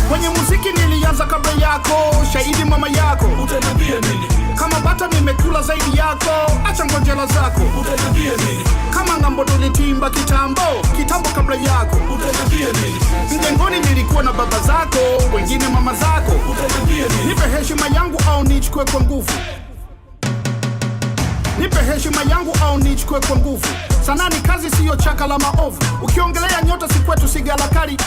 kwenye muziki nilianza kabla yako shahidi mama yako utaniambia nini kama bata nimekula zaidi yako acha ngonjela zako utaniambia nini kama ngambo tulitimba kitambo kabla yako utaniambia nini mjengoni nilikuwa na baba zako wengine mama zako utaniambia nini nipe heshima yangu au nichukue kwa nguvu nipe heshima yangu au nichukue kwa nguvu sanaa ni kazi siyo chaka la maovu ukiongelea nyota si kwetu sigala kali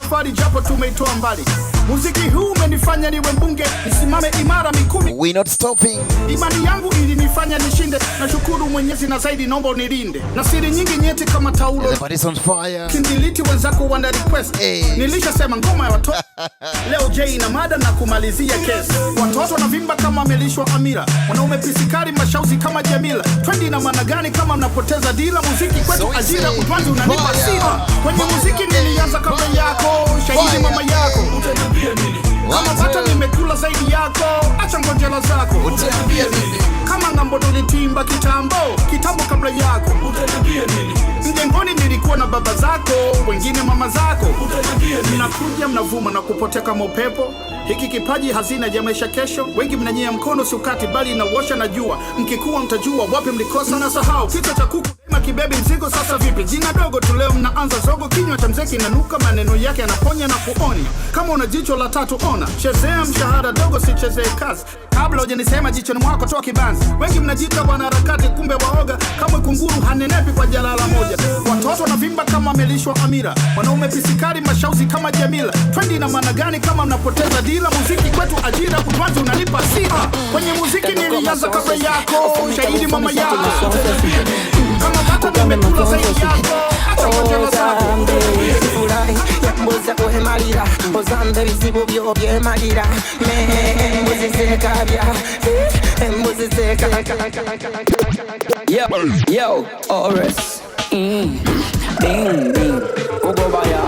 fari japo tumeitoa mbali muziki huu umenifanya niwe mbunge nisimame imara mikumi we not stopping imani yangu ilinifanya nishinde nashukuru Mwenyezi na zaidi naomba unilinde na siri nyingi nyeti kama taulo kindiliti wenzako wana request nilishasema ngoma ya watoto leo J na mada na kumalizia kesi watoto wanavimba kama amelishwa amira wanaume pisikari mashauzi kama Jamila twendi na maana gani kama mnapoteza dila muziki kwetu ajira utwanzi unanipa sira kwenye muziki nilianza kabla yako shahidi mama yako utaniambia nini kama bata nimekula zaidi yako acha ngonjela zako utaniambia nini kama ngambo tulitimba kitambo kabla yako utaniambia nini mjengoni nilikuwa na baba zako wengine mama zako utaniambia nini mnakuja mnavuma na kupotea kama upepo hiki kipaji hazina ya maisha kesho wengi mnanyea mkono sukati bali na washa na jua mkikuwa mtajua wapi mlikosa na sahau kichwa cha kuku kibebi mzigo sasa vipi? Jina dogo tu leo mnaanza zogo, kinywa cha mzee kinanuka, maneno yake yanaponya na kuonya. Kama una jicho la tatu ona, chezea mshahara dogo sichezee kazi. Kabla hujanisema jichoni mwako toa kibanzi. Wengi mnajiita wanaharakati kumbe waoga, kama kunguru hanenepi kwa jalala moja. Watoto wanavimba kama amelishwa amira, wanaume pisikari mashauzi kama Jamila. Trendi na maana gani kama mnapoteza dila? Muziki kwetu ajira, kutwanzi unalipa siha. Kwenye muziki nilianza kabla yako, shahidi mama yako. Kama bata nimekula zaidi yako, acha majalo zako. Mboza kohe malira, ozambe bizibu byo bye malira. Me mboze sekabya, mboze sekabya. Yo, Oris. Bing bing, go baya.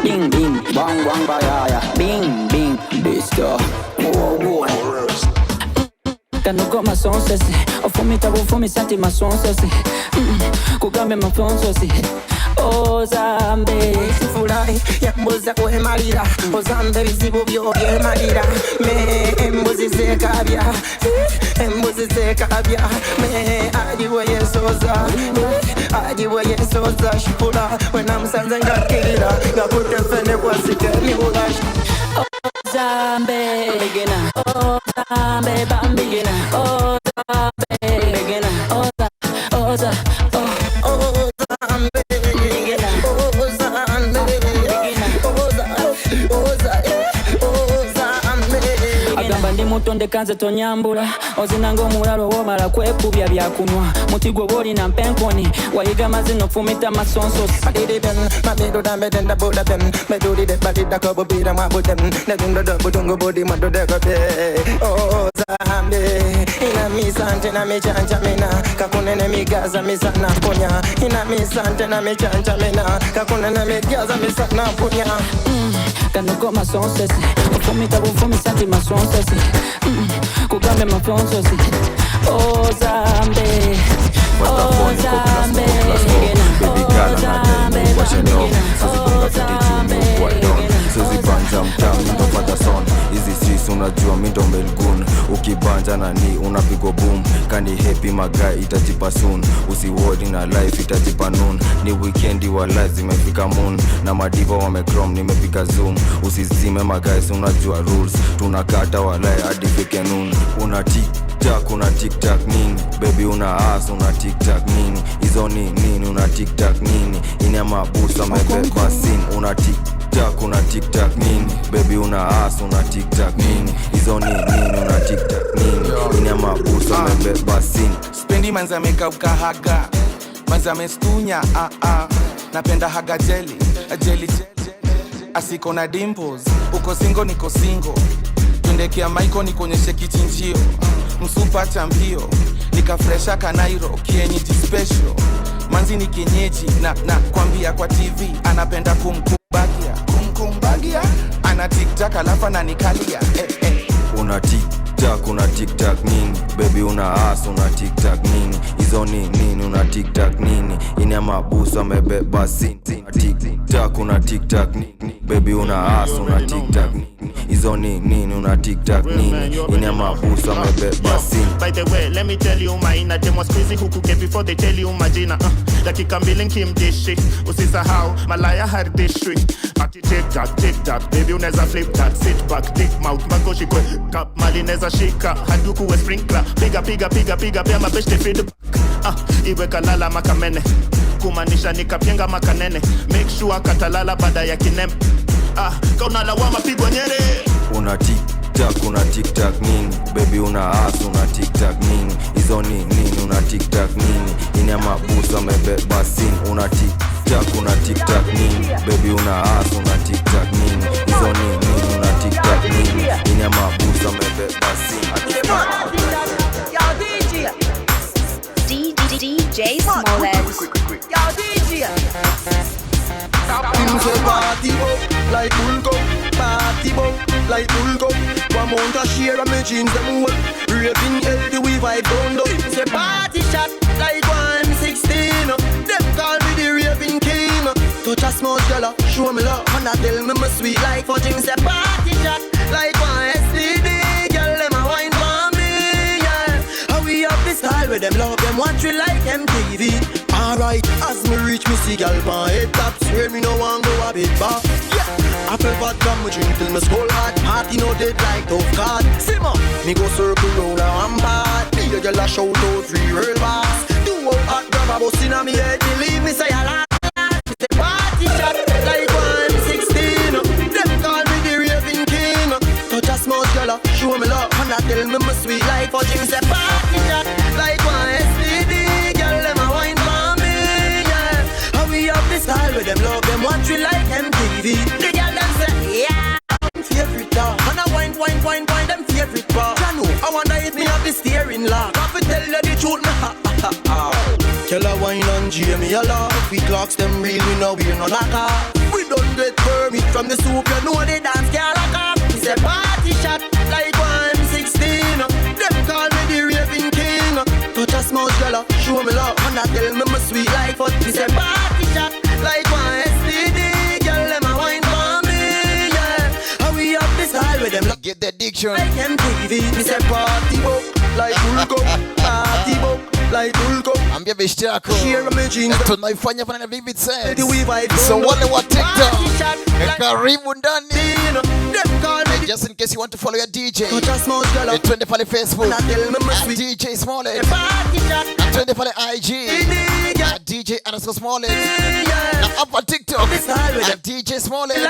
Bing bing, bang bang baya. Bing bing, disco. Whoa. Kanogo ma son sesi, ofumi tabu fumi santi ma son sesi. Kugambe ma son sesi. Ozambe sifurahi mboza kohe malira, ozambe bizibu byo bye malira. Me mboze sekabya, mboze sekabya. Me ajiwe yesoza, ajiwe yesoza shipula. Wena msanze ngakira, ngakutefene kwa sikeni ulash. Ozambe begina, ozambe bambigina, ozambe begina, oza. Mutonde kanze tonyambula ozinango mulalo womala kwekubya byakunwa mutigwo boli na mpenkoni wayiga mazino fumita masonso adididen mabedo dambe denda boda ben medudi de badida ko bobira mabudem nedundo do budungo bodi mado de ko be oh zambe ina misante na mechanja mena kakunene migaza misana ponya ina misante na mechanja mena kakunene migaza misana ponya kanogo masonso fumita bufumi santi masonso kugambe mafonso ozambe ozambe Suzibanja mtamu ndo father son. Hizi streets unajua mi ndo melgun. Ukibanja na ni unapigwa boom. Kani happy magai itajipa soon. Usiwodi na life itajipa noon. Ni weekendi wa life zimefika moon. Na madiva wamecrom nimepiga zoom. Usizime magai unajua rules. Tunakata walai hadi fike noon. Una TikTok, una TikTok nini? Baby una ass, una TikTok nini? Izo nini, una TikTok nini? Ina mabusa mebeba sin. Una TikTok, una TikTok nini? Baby una ass, una TikTok nini? Izo nini, una TikTok nini? Ina mabusa mebeba sin. Spendi manza meka ukahaga, manza mestunya napenda haga jelly. Asiko na dimples, uko singo niko singo. Twendekea maiko nikonyeshe kichinjio. Msupa chambio, nikafresha kanairo kienyeji special. Manzi ni kienyeji na kwambia kwa TV anapenda kumkumbagia. Ana TikTok alafu ananikalia Una TikTok, una TikTok nini? Baby una ass, una TikTok nini? Izo nini, una TikTok nini? Ina mabusa amebeba sin. TikTok, una TikTok nini? Baby una ass, una TikTok nini? Izo nini, una TikTok nini? Ina mabusa amebeba sin. By the way, let me tell you my inner dem was crazy who could get before they tell you majina. Dakika mbili kimdishi, usisahau malaya hardishwi. Ati take that, baby unaweza flip that. Sit back, dick mouth, makoshi kwe kap mali neza shika, haduku we sprinkler. Piga, pia mabeshte feed back. Iwe kalala makamene, kumanisha nikapienga makanene. Make sure katalala bada ya kinem. Kauna lawama pigwa nyere. Una TikTok, una TikTok nini? Baby una ass, una TikTok nini? Izo nini, una TikTok nini? Ina mabusa mebeba sin. Una TikTok, una TikTok nini? Baby una ass, una TikTok nini? Izo nini, una TikTok nini? Ina mabusa mebeba sin. DJ Smollett. Yo, DJ. Him say party up like Bulgo, party up like Bulgo. One month a share of me jeans them well. Raving healthy we vibe down low. Him say party shot like 116. Them call me the raving king. Touch a small girl, show me love, and I tell me my sweet like fudge. Him say party shot like 1 STD. Girl them a wine for me, yeah. How we up this style with them love them watch we like MTV. Alright, as me reach me see gal pan head top, swear me no want go a bit back. Yeah, apple vodka me drink till me skull hot. Party no dead like tough card. Simmer, me go circle round and bad. Me a gal a shout out free real boss. Do out hot grab a bus inna me head. Believe me say a lot. Me say party shot like 116. Them call me the raving king. Touch a small gal, show me love, and I tell me my sweet life. For Jim say party shot like 1 STD. Girl them a wine for me, yeah. How we have this style with them love them watch we like MTV. The girl them say yeah. Favorite dog, and I wine them favorite bar. I know, I wonder if me have the steering lock. I fi tell you the truth, me ha ha ha. Tell a wine and Jamie a laugh. If we clocks them real, we know we no knock off. We don't get permit from the soup, you know the dance can't lock off. We say party shot like 116. Them call me the raving king. Touch a small girl, show me love, and I tell me my sweet life. But we say party shot like 1 STD. Girl, them a wine for me, yeah. How we have this style with them get the diction like MTV. We say party book like Ulco. Party book like Ulco. Ambia beshte yako tunaifanya pana na vivid sense. So wale wa TikTok karibu ndani. Just in case you want to follow your DJ, twende pale Facebook DJ Smollett, twende pale IG DJ _Smollett, na hapa TikTok DJ Smollett.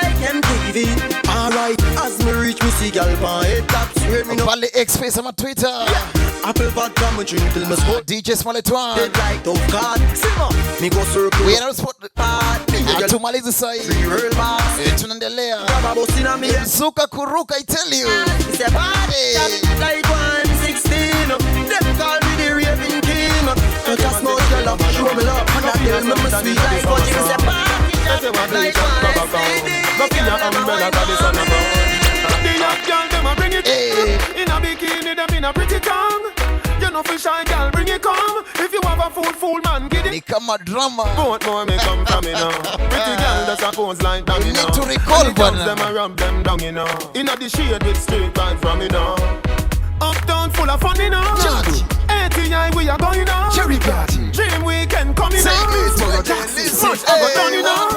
Alright, as me reach me see gal pan head top, swear me no pale X-Face ama Twitter. Apple vodka me drink till me skull. DJ Smollett one. Dead like tough card. Simmer, me go circle. We are not spot. Tumaliza sai. Tunaendelea. Suka kuruka, I tell you. It's a party like 116. Them call me the raving king. Touch a small girl, show me love, and I tell me my sweet life. But it's a party like 116. Go for your umbrella, 'cause the sun a burn. The young girl them a bring it in a bikini, them in a pretty tongue. You know for shy girl, bring it come. If you have a fool man, get it. They come a drama. Both more may come from me now. Pretty girl that's a pose like that, you know. Need to recall one. Them a rub them down, you know. In the shade with straight vibes from me now. Uptown full of fun, you know. ATI we are going on. Cherry party. Dream weekend coming on. Much ever done, you know.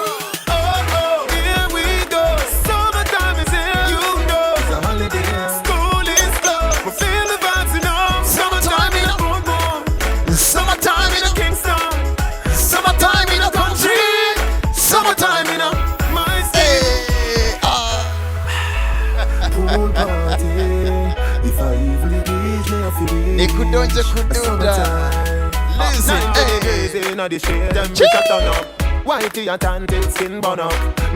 Nikudonja kududa. Listen, inna the shade, them bitch a turn up. Whitey a tan till skin burn up.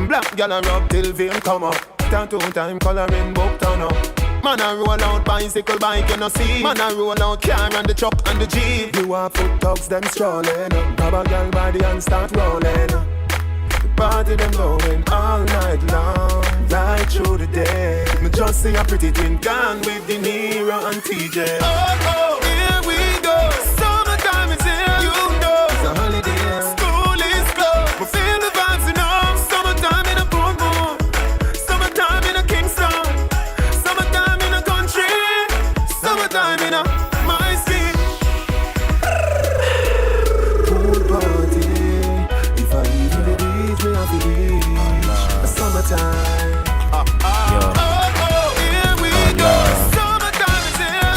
Black gal a rub till vein come up. Tattoo time coloring book turn up. Man a roll out bicycle bike you no see. Man a roll out car and the truck and the Jeep. You a foot dogs them strolling. Grab a gal body and start rolling. The party them going all night long, right through the day. Me just see a pretty thing gone with De Niro and TJ. Oh, here we go. Summertime is here. You know it's a holiday. School is closed. We feel the vibes, you know. Summertime in a boom. Summertime in a Kingston. Summertime in a country. Summertime in a my city. Pool party. If I even the beach, we have to beach. Summertime. Here we go. Summertime is here.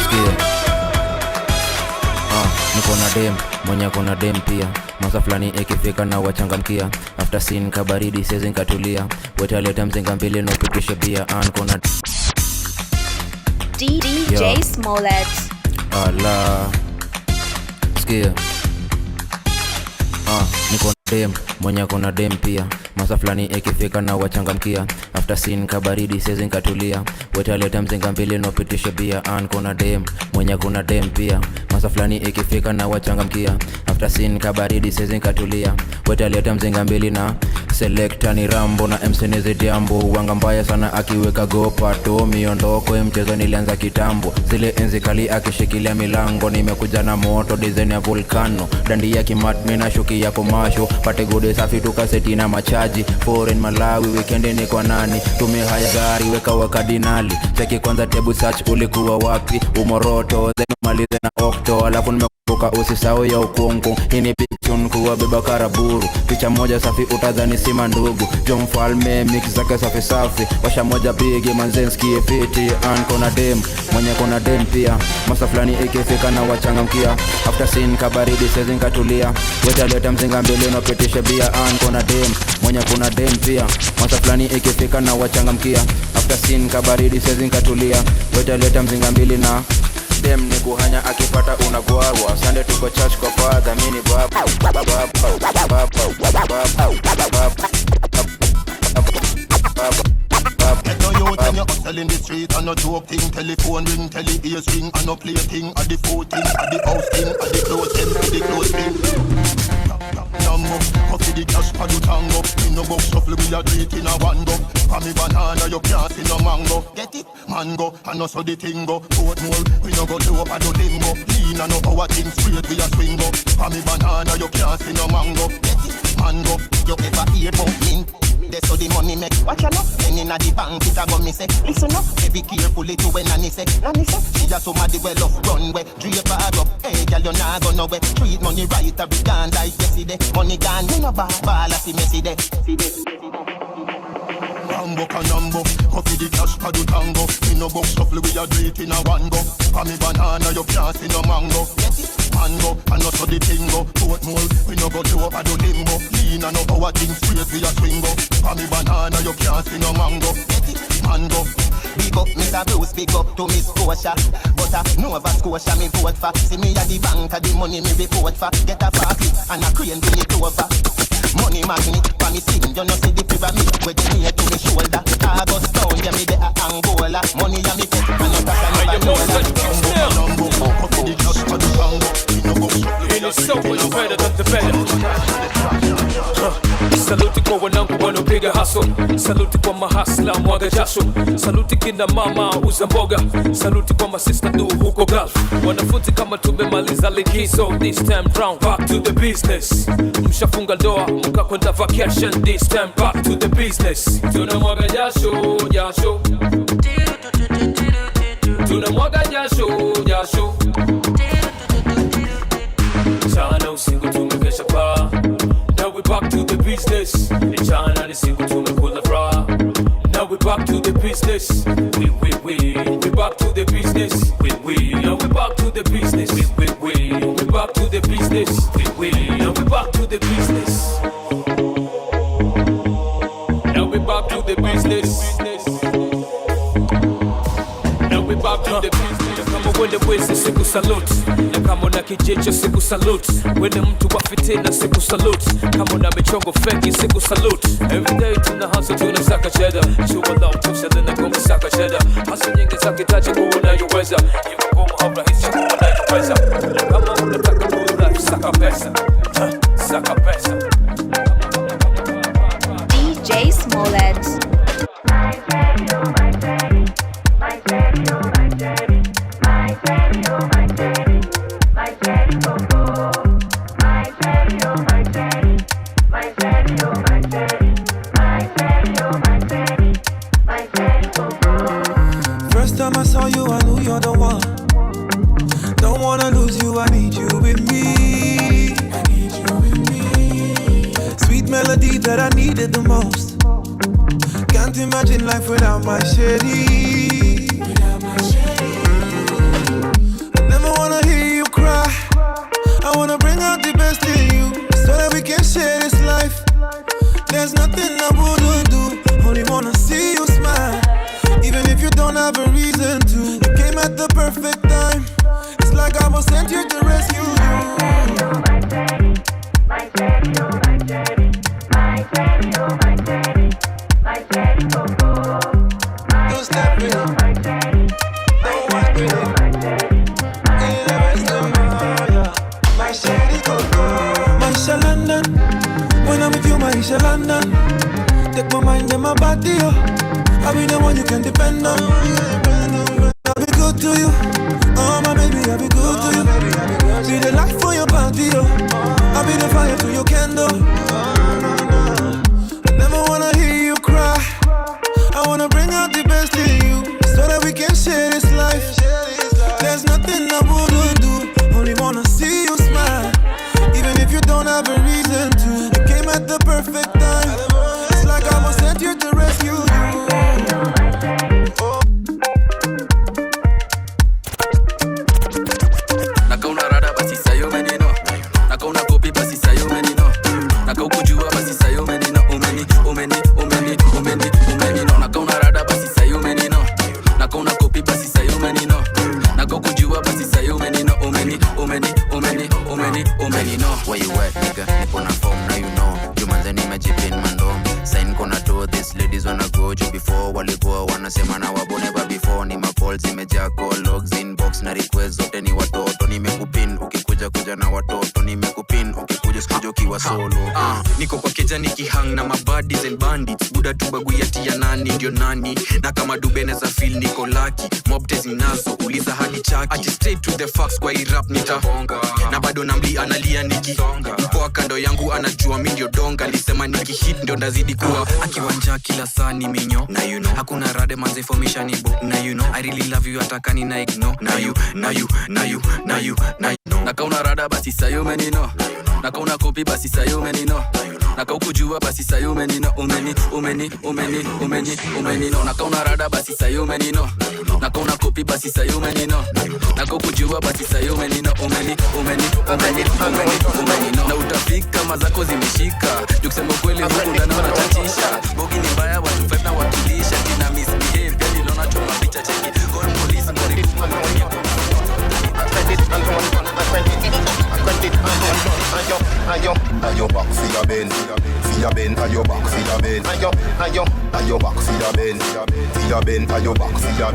Niko na dem, mwenye kuna dem pia. Masa fulani ikifika na wachangamkia. After scene kabaridi sezi nkatulia. Weta leta mzinga mbili na upitishe bia. Kuna DJ Smollett. Ala Skia. Niko na dem, mwenye kuna dem pia. Masa fulani ikifika na wachangamkia. After scene kabaridi sezi nkatulia. Weta leta mzinga mbili na upitishe bia. Kuna dem, mwenye kuna dem pia. Masa fulani ikifika na wachangamkia. After scene kabaridi sezi nkatulia. Weta leta mzinga mbili na selecta ni Rambo na MC Nizi Diambo. Wanga mbaya sana akiweka gopa to miondoko mchezo nilianza kitambo. Zile enzi kali akishikilia milango. Nimekuja na moto design ya volcano. Dandi ya kimat mina shuki ya komasho. Pate gode safi tukaseti na machaji. Foreign Malawi weekend ni kwa nani. Tume haya gari weka wakadinali. Cheki kwanza tebu search ulikuwa wapi. Umoroto malize na okto. Alafu nimekumbuka usisahau ya ukungu. Hii ni big tune kuwa beba karaburu. Picha moja safi utadhani sima ndugu. Jo mfalme mix zake safi safi. Washa moja bigi manzenski fiti. An kona dem, mwenye kona dem pia. Masa flani ikifika na wachangamkia. After scene kabaridi sezi nkatulia. Weta leta mzinga mbele na pitishe bia. An kona dem, mwenye kuna dem pia. Masa flani ikifika na wachangamkia. After scene kabaridi sezi nkatulia. Weta leta mzinga mbele na dem ni kuhanya akipata unagwarwa. Sunday tuko church kwa father mini baba. Get no youth and you're hustling the street and no joke thing. Telephone ring, ears ring and no play thing. At the 14, at the house thing, at the close thing, at the close thing. Number, coffee the cash for the tango. In no box shuffle we a do it in a one go. For me banana you can't see no mango. Get it? Mango, and also the thing go. Boat more, we no go to up a do limbo. Lean and no our thing straight we a swing go. For me banana you can't see no mango. Get it? Mango, you ever hear about mint? That's how the money make. Watch out, then inna the bank it a go me say. Listen up, be carefully to when Nanny say. Nanny say, she just somebody well off runway. Drape her up, hey girl you nah go nowhere. Treat money right, a be gone like yesterday. Money gone, you no ball a see messy day. Rambo canambo, coffee the cash for the tango. In no box shuffle we a do it in a one go. For me banana you can't see no mango. Get it? Mango, and also the tingo. Boat more, we no go to up a do limbo. Lean and no our things straight we a swing go. For me banana you can't see no mango. Get it? Mango. Big up Mr. Bruce, big up to Miss Scotia. But Nova Scotia me vote for. See me at the bank of the money me report for. Get a party and a crane bring it over. Money magnet, for me sing, you know see the pyramid. Where the knee to me shoulder. August town, yeah me there a Angola. Money and me pet, and no cash and never know that. In itself is better than the better. Saluti kwa wanangu wanopiga hustle. Saluti kwa mahasla mwaga jasho. Saluti kina mama uza mboga. Saluti kwa masista du huko Gulf. Wanafunzi kama tumemaliza likizo. This time round back to the business. Mshafunga ndoa mkakwenda vacation. This time back to the business. Tunamwaga jasho, jasho. Tunamwaga jasho, jasho. Chana usiku tumekesha pa. Now we back to the business. Chana usiku tumekula fra. Now we back to the business. We back to the business. Now we back to the business. We back to the business. Now we back to the business. Now we back to the business. Now we back to the business. Kama wende wezi siku salute. Na kama na kijecho siku salute. Wende mtu wa fitina siku salute. Kama na michongo feki siku salute. Everyday tuna hustle tuna saka cheddar. Chua lao tusha dina kumi saka cheddar. Hustle nyingi za kitaji kuona yuweza. Iwa kumu haura hisi kuona yuweza. Na kama unataka kuwa life saka pesa. Saka pesa. DJ Smollett. First time I saw you, I knew you're the one. Don't wanna lose you, I need you with me. Sweet melody that I needed the most. Can't imagine life without my shady. I never wanna hear you cry. I wanna bring out the best in you, so that we can share this life. There's nothing I wouldn't do. Only wanna see you smile, even if you don't have a reason to. You came at the perfect time. It's like I was sent here to rescue you. My daddy, oh my daddy, my daddy, oh my daddy, my daddy, oh don't step in, don't wipe it, my shady coco, my London. When I'm with you, my London. Take my mind and my body, oh. I'll be the one you can depend on. I'll be good to you, oh my baby, I'll be good to you. Be the light for your body, oh. I'll be the fire to your candle. I never wanna hear you cry. I wanna bring out the best in you, so that we can share this life. There's nothing I would do. perfect time. It's like I was sent here to rescue you. Nakauna rada basi sayo menino. Nakauna kopi basi sayo menino. Nakaukujua basi sayo menino. Umeni no. Nakauna rada basi sayo menino. Nakauna kopi basi sayo menino. Nakaukujua basi sayo menino. Umeni no. Where you at, nigga? Nipo na form, now you know. Jumanze nimejipin mandom. Sign kona to this ladies wanna go juu before. Walikuwa wanasema na wabo never before. Ni mapol zimejaa call logs inbox na request zote ni watoto. Nimekupin ukikuja na watoto. Nimekupin ukikuja sikuja ukiwa solo. Niko kwa keja nikihang na mabaddies and bandits. Buda tu baguyati ya nani ndio nani. Na kama dubene za feel niko lucky. Mob tezi nazo uliza hadi chaki. Ati straight to the facts kwa hii rap nitahonga. Na bado namli analia niki mpoa kando yangu anajua mi ndio donga. Lisema nikihit ndio ndazidi kuwa akiwanja kila saa ni minyo. Na you know hakuna rade manze formation ibo. Na you know I really love you atakani na ignore. Na you Nakauna rada basi sayo menino. Nakauna kopi basi sayo menino. Nakaukujua basi sayo menino. Umeni no. Nakauna rada basi sayo menino. Nakauna kopi basi sayo menino. Nakaukujua basi sayo menino. Umeni no. Na utafika mazako zimeshika. Jukusema kweli huku ndani wanachachisha. Bogi ni mbaya watu fed na wakilisha. Tina misbehave pia nilona chuma picha cheki. Call police ngari kumania. Ayo back for your bend, ayo back for your bend, ayo back for your bend, ayo back for your bend, ayo back for your bend, ayo back for your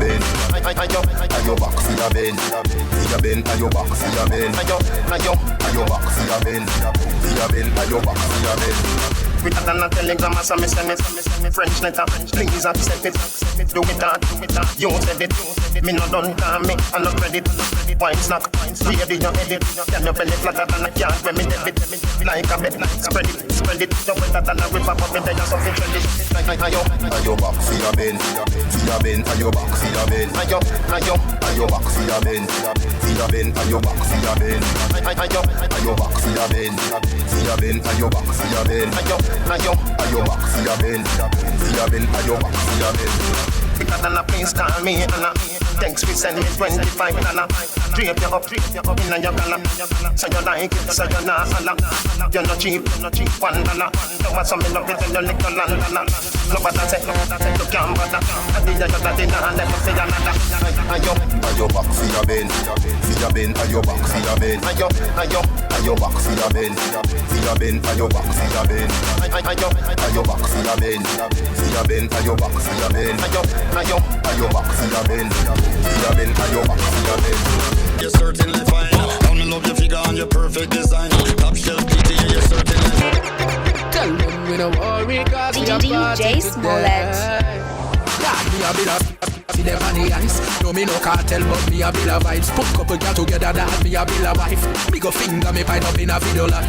bend, ayo back for your bend, ayo back for your bend. Quicker than a telegram as a me French letter, please accept it. Do it that, you said it. Me no done call me, I no credit. Wine snack, ready your edit. Can your belly flatter than a cat when me debit. Like a bed, spread it. You better than a river, but me there just something trendy. Ayo back for your bend, ayo back for your bend, ayo back for your bend, ayo back for your bend, ayo back for your bend, ayo back for your bend, ayo back for your bend, ayo back for your bend. Quicker than a please call me and a thanks we send me $25. Drape you up in your gala. So you like it, so you not holla. You're not cheap, $1. Don't want some love it in your little land. No matter say, you can't bother. I did your daddy now, never say another. Ayo back for your bend, ayo back for your bend, ayo back for your bend, ayo back for your bend, ayo back for your bend, ayo back for your bend, ayo back for your bend, ayo back for your bend. You're certainly fine. Down in love your figure and your perfect design. Top shelf beauty, you're certainly fine. Tell them we don't worry, cause we are DJ Smollett. Me a bill of see them on the ice. No me no cartel, but me a bill of vibes. Put couple girl together, that me a bill of wife. Me go finger me pipe up in a video like.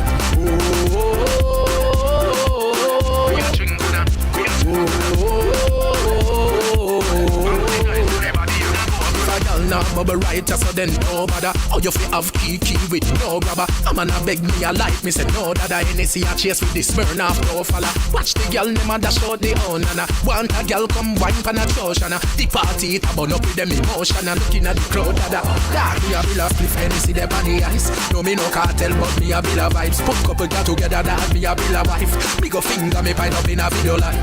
Now bubble right just so then no bother. Oh you fi have key with no grabber. I'm gonna beg me a life, me say no dada. NSC a chase with this burn off no fella. Watch the girl them a dash out the own and want a girl come wine pan a church and the party it a burn up with them emotion and looking at the crowd dada. Dad me a bill of cliff NSC them on the ice. No me no cartel but me a bill of vibes. Put couple girl together that me a bill of wife. Me go finger me pint up in a video like.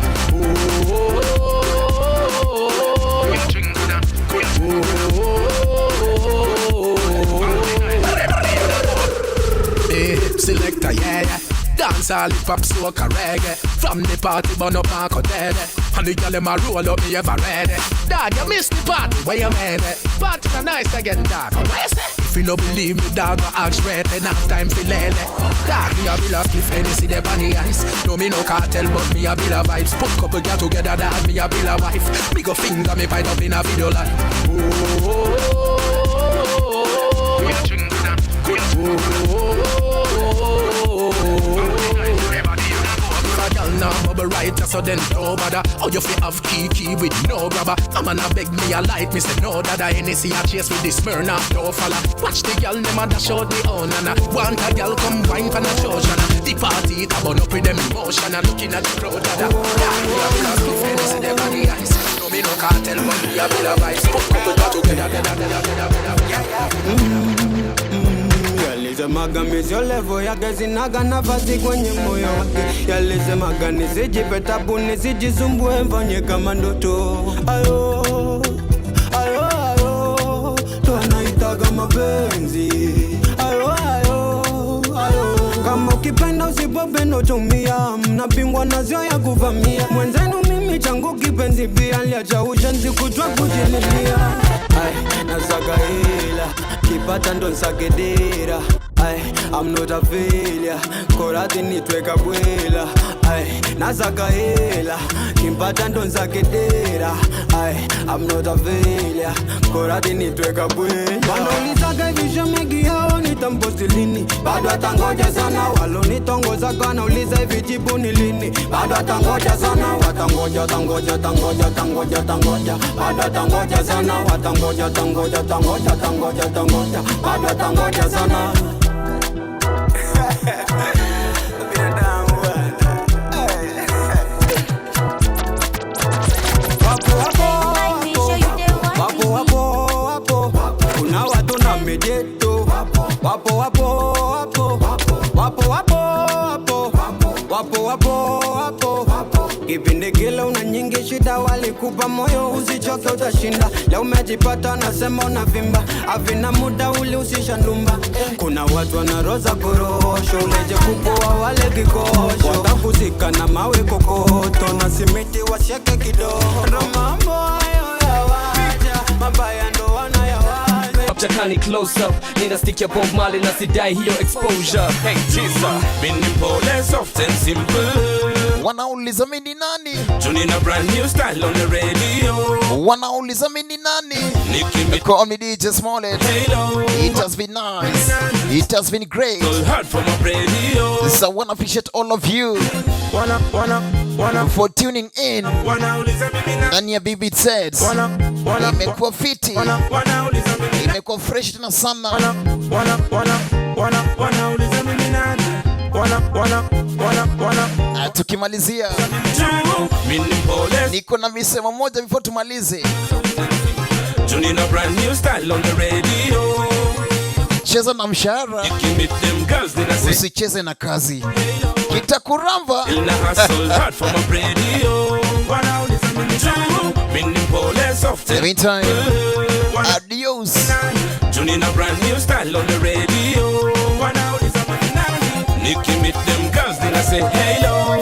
Selector, yeah. Dance all hip hop, soca, reggae. From the party, burn up Marco dead. And the girl them a roll up, me ever ready. Dad, you missed the party, where you made it? Party na nice again, dog. What you say? If you no believe me, dog, go ask red. Enough time for lele. Dog, me a bill of cliff, see the bunny ice. No me no cartel, but me a bill of vibes. Put couple girl together, dog, me a bill of wife. Me go finger, me fight up in a video like. Now bubble right so then no bother. How you fi have key with no grabber? Come on, I beg me a light, me say no dada. Hennessy I chase with this Smyrna, no fella. Watch the girl, them a dash out the own and want a girl come wine for the show. The party it a burn up with them emotion and looking at the crowd dada. Yeah, we have lost the fence in the body ice. No me no cartel, but we a bit of vice. Couple together. Yalisemaga mizyo levo yake zinaga nafasi kwenye moyo wake. Yalisemaga nisijipe tabu nisijisumbue mfanye kama ndoto. Ayo tuanaitaga mapenzi. Ayo kama ukipenda usipopenda tumia. Mnapingwa nazio ya kuvamia. Mwenzenu mimi changu kipenzi pia. Liacha ushenzi kutwa kujililia. Nasaga hila kipata ndo nsagedera. I'm not a failure, korati nitweka bwela. Nasaga hila kipata ndo nsagedera. I'm not a failure, korati nitweka bwela. Wanaulizaga visho megi hao nitampostilini. Bado atangoja sana walo nitongoza kana uliza hivi jibu ni lini. Bado atangoja sana watangoja tangoja. Bado atangoja sana watangoja tangoja. Bado atangoja sana. Wapo kuna watu na mejeto. Wapo kipindi kile una nyingi shida walikupa moyo usichoke utashinda. Leo umejipata nasema unavimba. Avina muda uli usisha ndumba. Kuna watu wanaroza korosho. Uleje kupoa wale kikosho. Watakuzika na mawe kokoto. Na simiti wasieke kidogo. Ndo mambo hayo ya waja. Mabaya ndo wana ya waja. Chakani close up, nina stick ya Bob Marley na sidai hiyo exposure. Hey Jesus, mini pole soft and simple. Wanauliza mimi nani? Tunina brand new style on the radio. Wanauliza mimi nani? Call me DJ Smollett. It has been nice. It has been great. So I wanna appreciate all of you for tuning in. Ndani ya BB Sets. Imekuwa fiti. Imekuwa fresh tena sana. Tukimalizia niko na misemo moja before tumalize. Tunina brand new style on the radio. Cheza na mshahara, usicheze na kazi. Kitakuramba. In the meantime, adios. Tunina brand new style on the radio. Nikki meet them girls, then I say hello.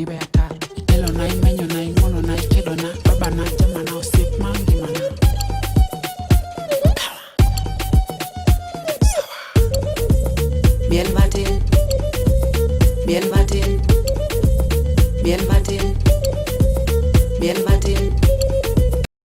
ni beta. Elo na imenyo na imono na ikedo na baba na jama na usip mangi mana. Bien Martin, Bien Martin, Bien Martin, Bien Martin.